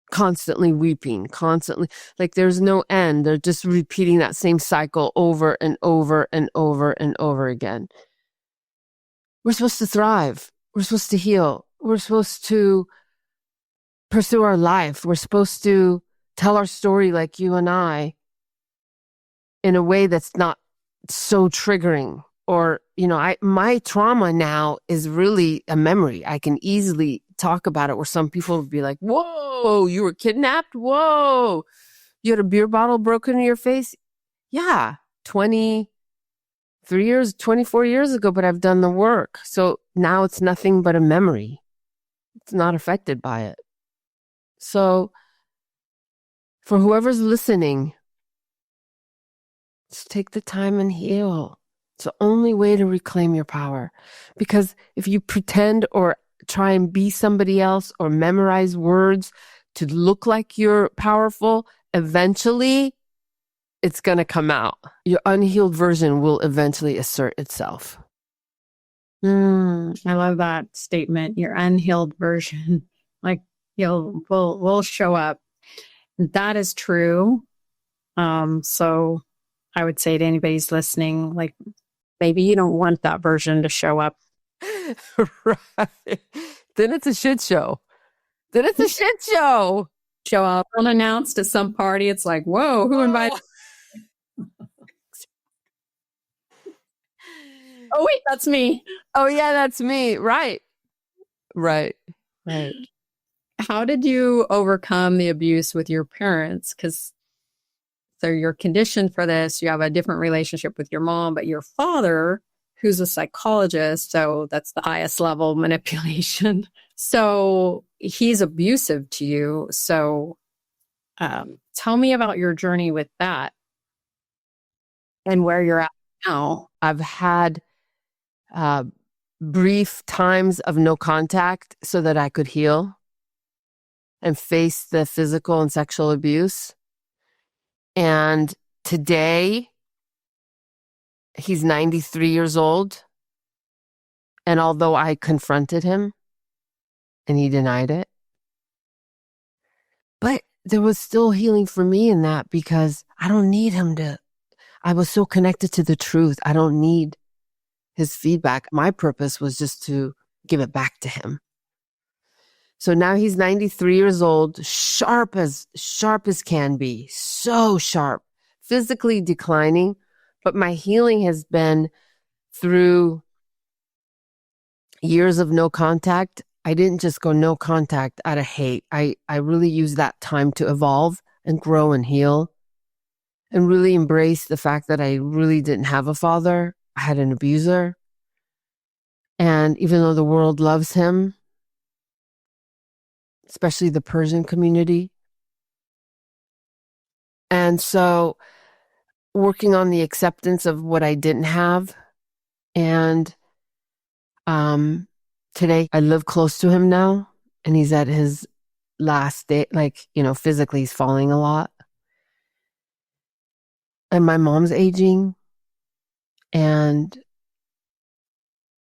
Constantly weeping, constantly, like there's no end. They're just repeating that same cycle over and over and over and over again. We're supposed to thrive. We're supposed to heal. We're supposed to pursue our life. We're supposed to tell our story like you and I in a way that's not so triggering. Or, my trauma now is really a memory. I can easily talk about it where some people would be like, whoa, you were kidnapped? Whoa, you had a beer bottle broken in your face? Yeah, 23 years, 24 years ago, but I've done the work. So now it's nothing but a memory. It's not affected by it. So for whoever's listening, just take the time and heal. It's the only way to reclaim your power. Because if you pretend or try and be somebody else or memorize words to look like you're powerful, eventually it's going to come out. Your unhealed version will eventually assert itself. I love that statement. Your unhealed version, like will show up. That is true. So I would say to anybody's listening, like, maybe you don't want that version to show up. Right. Then it's a shit show. Show up unannounced at some party. It's like, whoa, who invited? Oh, wait, that's me. Oh, yeah, that's me. Right. How did you overcome the abuse with your parents? So you're conditioned for this. You have a different relationship with your mom, but your father, who's a psychologist, so that's the highest level manipulation. So he's abusive to you. So tell me about your journey with that. and where you're at now. I've had brief times of no contact so that I could heal and face the physical and sexual abuse. And today, he's 93 years old. And although I confronted him and he denied it, but there was still healing for me in that, because I don't need him to. I was so connected to the truth. I don't need his feedback. My purpose was just to give it back to him. So now he's 93 years old, sharp as can be, so sharp, physically declining. But my healing has been through years of no contact. I didn't just go no contact out of hate. I really used that time to evolve and grow and heal, and really embrace the fact that I really didn't have a father. I had an abuser. And even though the world loves him, especially the Persian community. And so working on the acceptance of what I didn't have. And today I live close to him now, and he's at his last day, physically he's falling a lot. And my mom's aging. And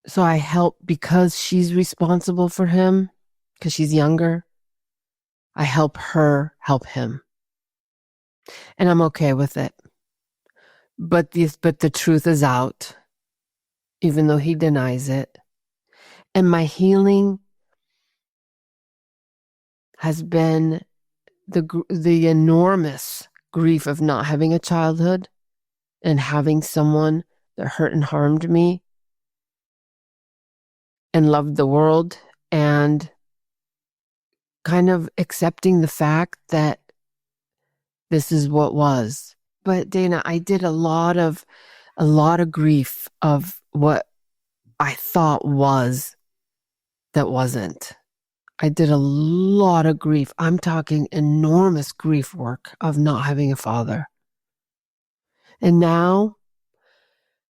so I help, because she's responsible for him, because she's younger. I help her help him. And I'm okay with it. But the truth is out, even though he denies it. And my healing has been the enormous grief of not having a childhood and having someone that hurt and harmed me and loved the world, and kind of accepting the fact that this is what was. But Dana, I did a lot of grief of what I thought was that wasn't. I did a lot of grief. I'm talking enormous grief work of not having a father. And now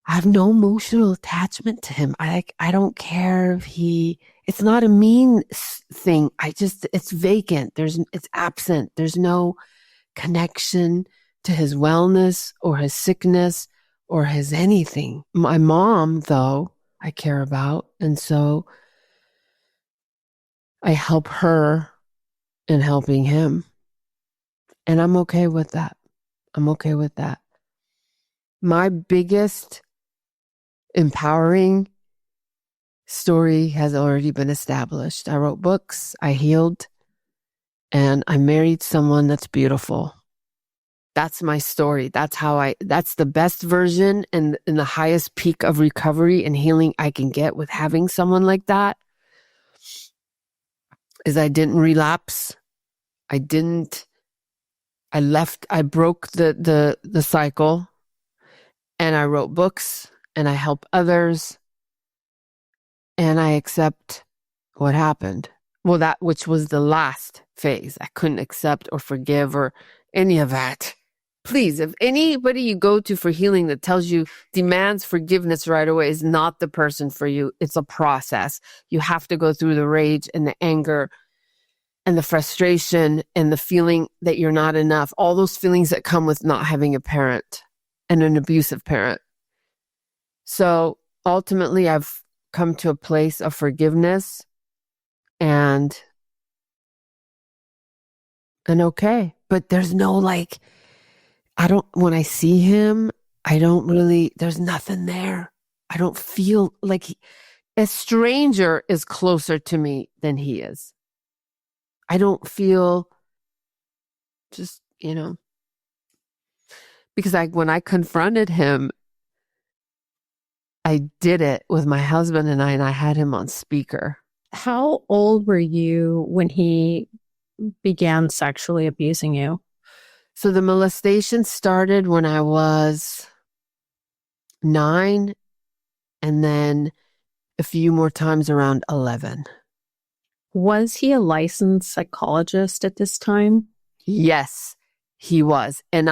I have no emotional attachment to him. I don't care if it's not a mean thing. It's vacant. It's absent. There's no connection to his wellness or his sickness or his anything. My mom, though, I care about. And so I help her in helping him. And I'm okay with that. My biggest empowering story has already been established. I wrote books, I healed, and I married someone that's beautiful. That's my story. That's the best version and the highest peak of recovery and healing I can get with having someone like that, is I didn't relapse. I broke the cycle, and I wrote books, and I help others, and I accept what happened. Well, that which was the last phase. I couldn't accept or forgive or any of that. Please, if anybody you go to for healing that tells you demands forgiveness right away is not the person for you. It's a process. You have to go through the rage and the anger and the frustration and the feeling that you're not enough. All those feelings that come with not having a parent and an abusive parent. So ultimately, I've come to a place of forgiveness and okay. But there's no when I see him, there's nothing there. I don't feel like a stranger is closer to me than he is. I don't feel because when I confronted him, I did it with my husband and I had him on speaker. How old were you when he began sexually abusing you? So the molestation started when I was 9, and then a few more times around 11. Was he a licensed psychologist at this time? Yes, he was. And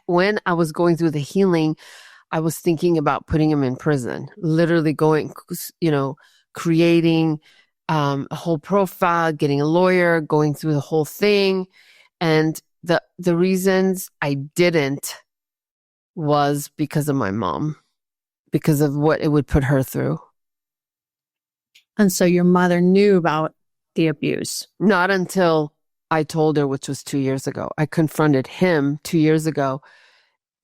when I was going through the healing, I was thinking about putting him in prison, literally going, creating a whole profile, getting a lawyer, going through the whole thing. And the reasons I didn't was because of my mom, because of what it would put her through. And so your mother knew about the abuse? Not until I told her, which was 2 years ago. I confronted him 2 years ago.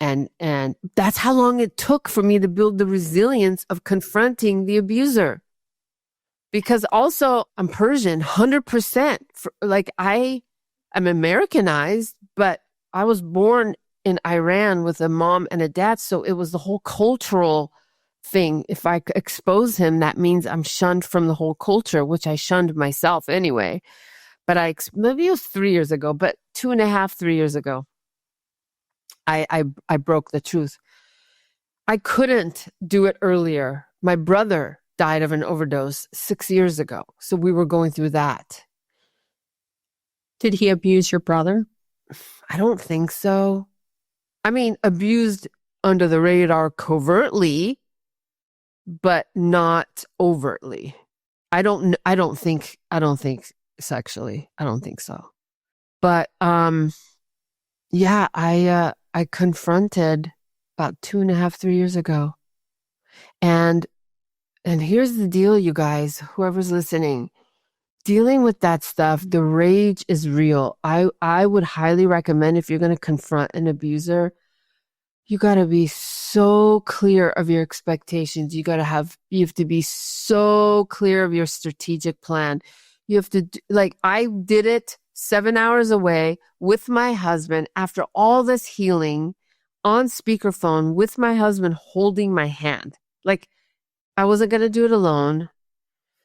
And that's how long it took for me to build the resilience of confronting the abuser. Because also I'm Persian, 100%. I'm Americanized, but I was born in Iran with a mom and a dad. So it was the whole cultural thing. If I expose him, that means I'm shunned from the whole culture, which I shunned myself anyway. But maybe it was 3 years ago, but 2.5, 3 years ago, I broke the truth. I couldn't do it earlier. My brother died of an overdose 6 years ago. So we were going through that. Did he abuse your brother? I don't think so. I mean, abused under the radar covertly, but not overtly. I don't think sexually. I don't think so. But yeah, I confronted about 2.5, 3 years ago. And here's the deal, you guys, whoever's listening, dealing with that stuff, the rage is real. I would highly recommend, if you're going to confront an abuser, you got to be so clear of your expectations. You have to be so clear of your strategic plan. You have to, I did it 7 hours away with my husband after all this healing on speakerphone with my husband holding my hand. I wasn't going to do it alone.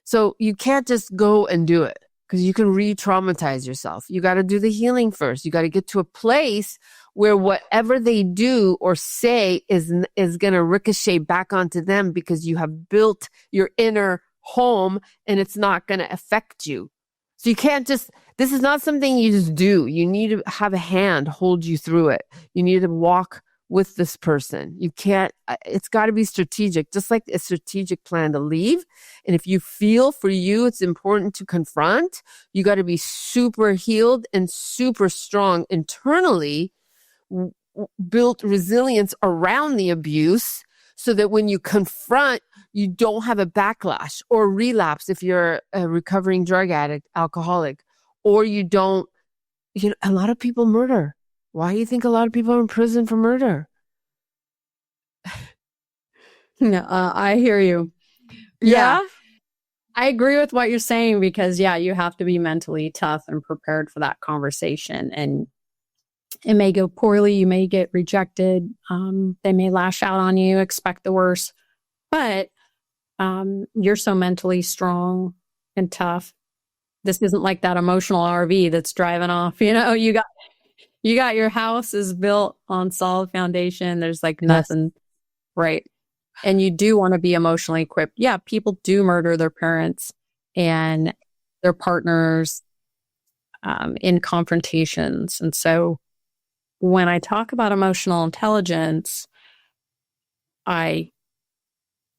So you can't just go and do it, because you can re-traumatize yourself. You got to do the healing first. You got to get to a place where whatever they do or say is going to ricochet back onto them, because you have built your inner home and it's not going to affect you. So you can't this is not something you just do. You need to have a hand hold you through it. You need to walk with this person. You can't, it's got to be strategic, just like a strategic plan to leave. And if you feel for you, it's important to confront, you got to be super healed and super strong internally, built resilience around the abuse, so that when you confront, you don't have a backlash or relapse if you're a recovering drug addict, alcoholic, or you don't, a lot of people murder. Why do you think a lot of people are in prison for murder? No, I hear you. Yeah. I agree with what you're saying, because you have to be mentally tough and prepared for that conversation. And it may go poorly. You may get rejected. They may lash out on you, expect the worst, but you're so mentally strong and tough. This isn't like that emotional RV that's driving off. You got your house is built on solid foundation. There's nothing, right? And you do want to be emotionally equipped. Yeah, people do murder their parents and their partners in confrontations. And so when I talk about emotional intelligence, I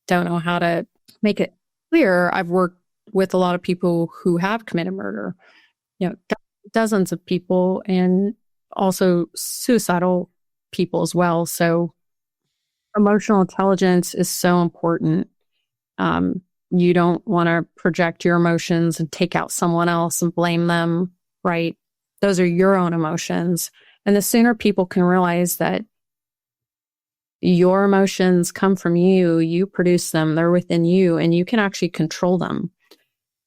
don't know how to make it clear. I've worked with a lot of people who have committed murder, dozens of people, and also suicidal people as well. So emotional intelligence is so important. You don't want to project your emotions and take out someone else and blame them, right? Those are your own emotions. And the sooner people can realize that your emotions come from you, you produce them, they're within you, and you can actually control them.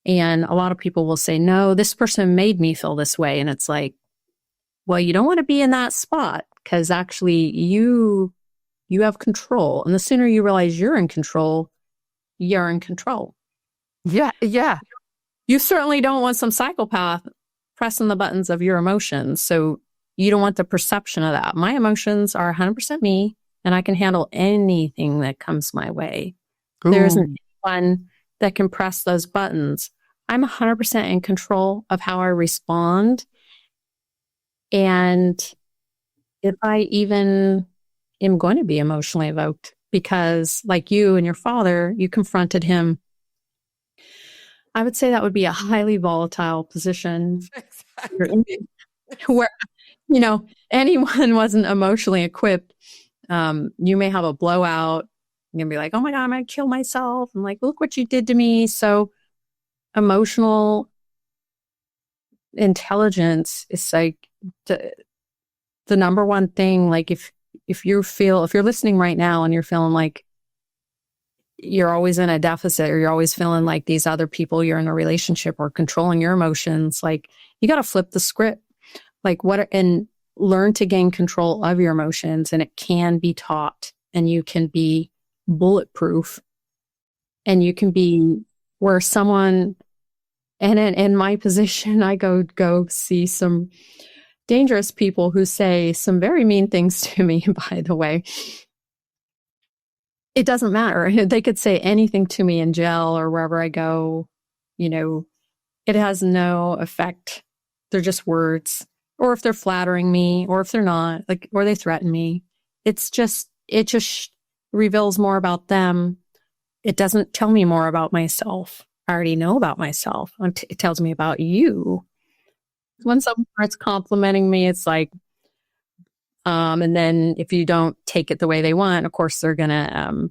And a lot of people will say, no, this person made me feel this way. And it's like, well, you don't want to be in that spot, because actually you have control. And the sooner you realize you're in control, you're in control. Yeah. You certainly don't want some psychopath pressing the buttons of your emotions. So you don't want the perception of that. My emotions are 100% me, and I can handle anything that comes my way. Ooh. There isn't anyone that can press those buttons. I'm 100% in control of how I respond. And if I even am going to be emotionally evoked because, like you and your father, you confronted him. I would say that would be a highly volatile position. Exactly. Where, you know, anyone wasn't emotionally equipped. You may have a blowout. You're going to be like, oh my God, I'm going to kill myself. I'm like, look what you did to me. So emotional intelligence is like the number one thing. Like if you're listening right now and you're feeling like you're always in a deficit, or you're always feeling like these other people you're in a relationship or controlling your emotions, like you got to flip the script. Like and learn to gain control of your emotions, and it can be taught, and you can be bulletproof, and you can be where someone, and in my position, I go see some dangerous people who say some very mean things to me, by the way. It doesn't matter. They could say anything to me in jail or wherever I go. It has no effect. They're just words. Or if they're flattering me, or if they're not, or they threaten me. It just reveals more about them. It doesn't tell me more about myself. I already know about myself. It tells me about you. When someone starts complimenting me, it's like, and then if you don't take it the way they want, of course they're gonna,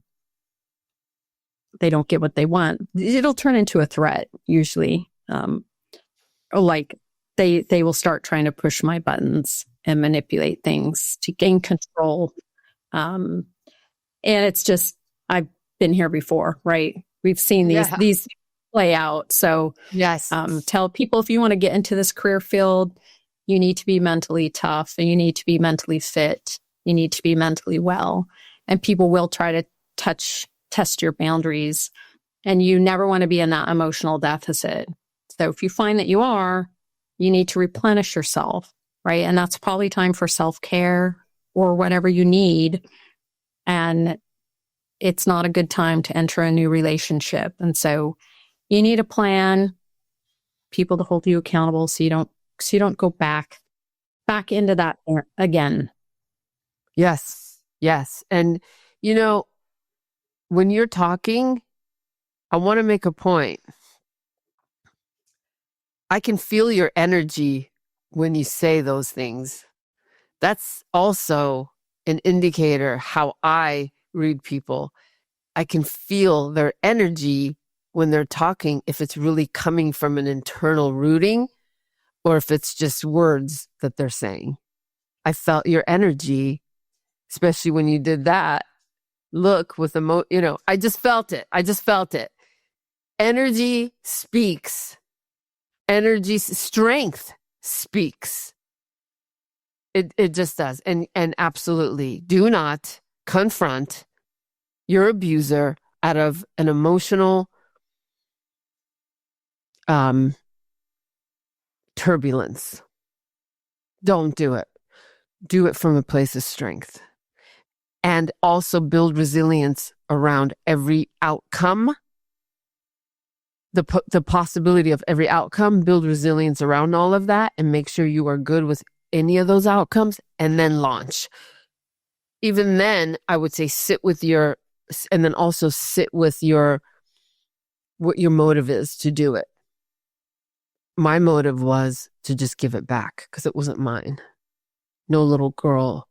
they don't get what they want. It'll turn into a threat usually. Like they will start trying to push my buttons and manipulate things to gain control. And it's just, I've been here before, right? We've seen these play out. So yes, tell people, if you want to get into this career field, you need to be mentally tough, and you need to be mentally fit. You need to be mentally well, and people will try to test your boundaries, and you never want to be in that emotional deficit. So if you find that you are, you need to replenish yourself, right? And that's probably time for self-care or whatever you need. And it's not a good time to enter a new relationship. And so you need a plan, people to hold you accountable, so you don't go back into that again. Yes. And, when you're talking, I want to make a point. I can feel your energy when you say those things. That's also an indicator how I read people. I can feel their energy when they're talking, if it's really coming from an internal rooting or if it's just words that they're saying. I felt your energy, especially when you did that look with I just felt it. Energy speaks. Energy strength speaks. It just does. And absolutely do not confront your abuser out of an emotional turbulence. Don't do it. Do it from a place of strength. And also build resilience around every outcome. The possibility of every outcome, build resilience around all of that, and make sure you are good with any of those outcomes, and then launch. Even then, I would say what your motive is to do it. My motive was to just give it back because it wasn't mine. No little girl.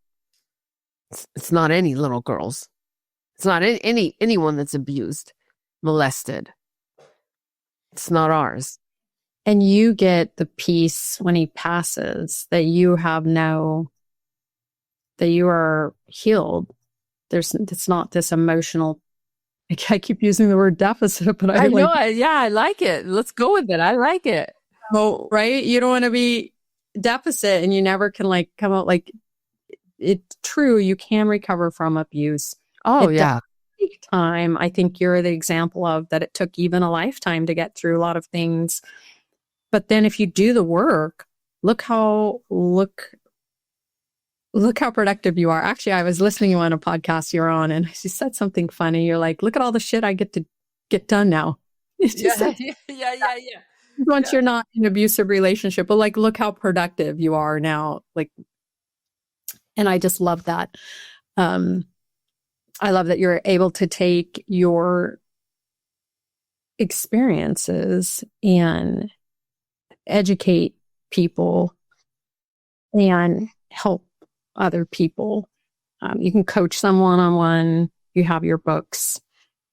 It's not any little girls. It's not anyone that's abused, molested. It's not ours. And you get the peace when he passes, that you are healed. It's not this emotional, I keep using the word deficit, but I know. I like it. Let's go with it. I like it. Oh, right. You don't want to be deficit, and you never can come out it's true. You can recover from abuse. Oh, it yeah. Take time. I think you're the example of that. It took even a lifetime to get through a lot of things. But then if you do the work, look how productive you are. Actually, I was listening to you on a podcast you're on, and she said something funny. You're like, look at all the shit I get to get done now. Yeah. Once you're not in an abusive relationship, but look how productive you are now. And I just love that. I love that you're able to take your experiences and educate people and help other people. You can coach them one-on-one. You have your books.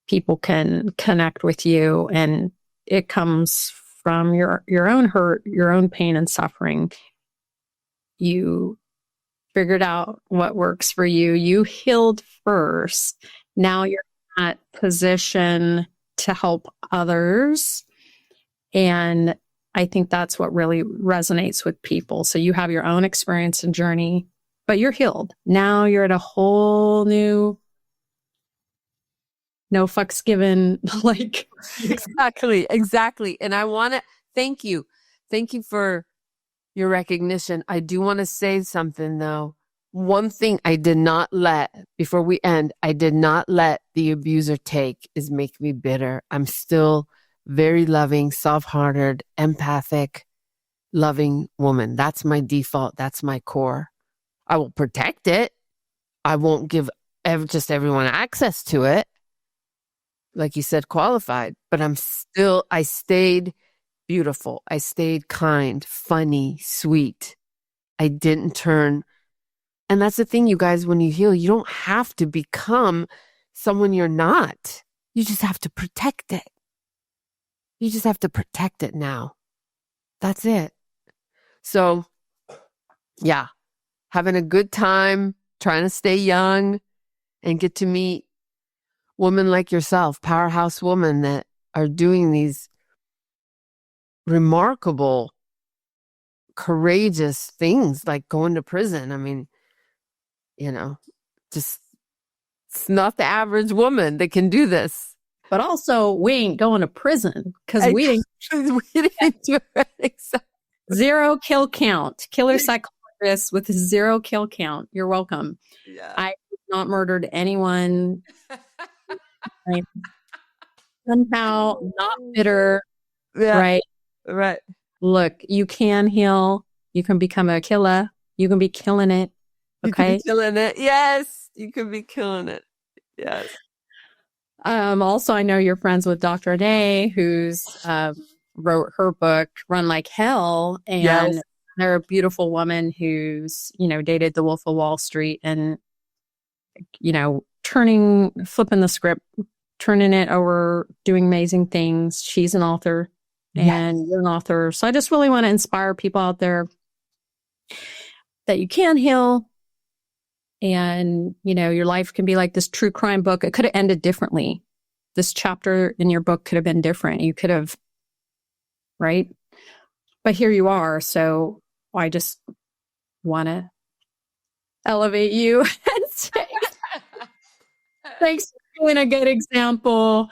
People can connect with you, and it comes from your own hurt, your own pain and suffering. You figured out what works for you. You healed first. Now you're in that position to help others. And I think that's what really resonates with people. So you have your own experience and journey, but you're healed. Now you're at a whole new, no fucks given, like. Exactly. And I want to thank you. Thank you for your recognition. I do want to say something though. One thing I did not let, before we end, I did not let the abuser take is make me bitter. I'm still very loving, soft-hearted, empathic, loving woman. That's my default. That's my core. I will protect it. I won't give just everyone access to it. Like you said, qualified, but I stayed beautiful. I stayed kind, funny, sweet. I didn't turn. And that's the thing, you guys, when you heal, you don't have to become someone you're not. You just have to protect it. You just have to protect it now. That's it. So, yeah, having a good time, trying to stay young and get to meet women like yourself, powerhouse women that are doing these remarkable, courageous things like going to prison. I mean, just it's not the average woman that can do this. But also, we ain't going to prison because we didn't do it. Exactly. Zero kill count. Killer psychologist with 0 kill count. You're welcome. Yeah. I have not murdered anyone. Somehow not bitter. Yeah. Right. Look, you can heal. You can become a killer. You can be killing it. Okay. You can be killing it. Yes. You can be killing it. Yes. Also, I know you're friends with Dr. Azadeh, who's wrote her book, Run Like Hell. And they're a beautiful woman who's, dated the Wolf of Wall Street and, flipping the script, turning it over, doing amazing things. She's an author and you're an author. So I just really want to inspire people out there that you can heal. And, your life can be like this true crime book. It could have ended differently. This chapter in your book could have been different. You could have, right? But here you are. So I just want to elevate you and say, thanks for being a good example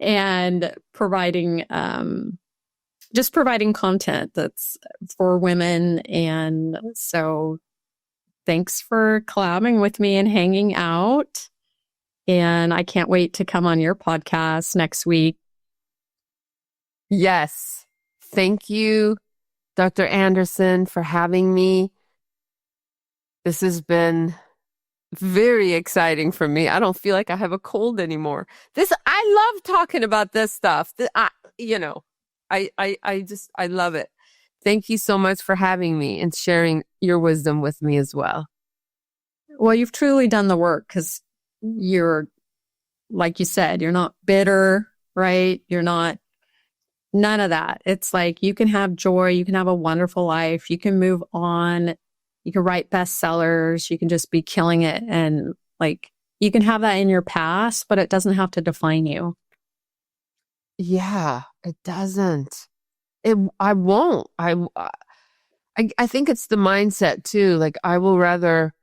and providing content that's for women. And so thanks for collabing with me and hanging out. And I can't wait to come on your podcast next week. Yes. Thank you, Dr. Anderson, for having me. This has been very exciting for me. I don't feel like I have a cold anymore. I love talking about this stuff. I love it. Thank you so much for having me and sharing your wisdom with me as well. Well, you've truly done the work because you're, like you said, you're not bitter, right? You're not, none of that. It's like you can have joy. You can have a wonderful life. You can move on. You can write bestsellers. You can just be killing it. And like, you can have that in your past, but it doesn't have to define you. Yeah, it doesn't. I won't. I think it's the mindset too. Like I will rather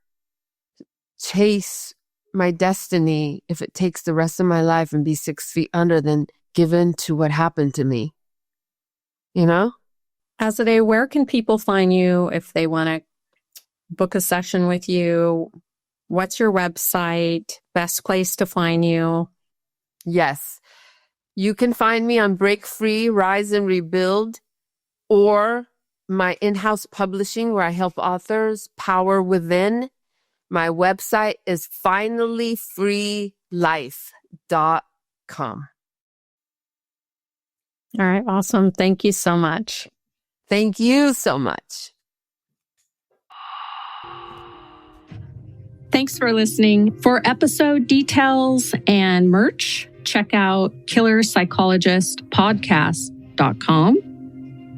chase my destiny if it takes the rest of my life and be 6 feet under than give in to what happened to me. Azadeh, where can people find you if they want to book a session with you? What's your website? Best place to find you? Yes. You can find me on Break Free, Rise and Rebuild, or my in-house publishing where I help authors, Power Within. My website is finallyfreelife.com. All right. Awesome. Thank you so much. Thank you so much. Thanks for listening. For episode details and merch, check out killerpsychologistpodcast.com.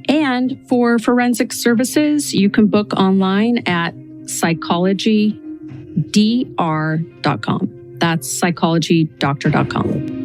And for forensic services, you can book online at psychologydr.com. That's psychologydoctor.com.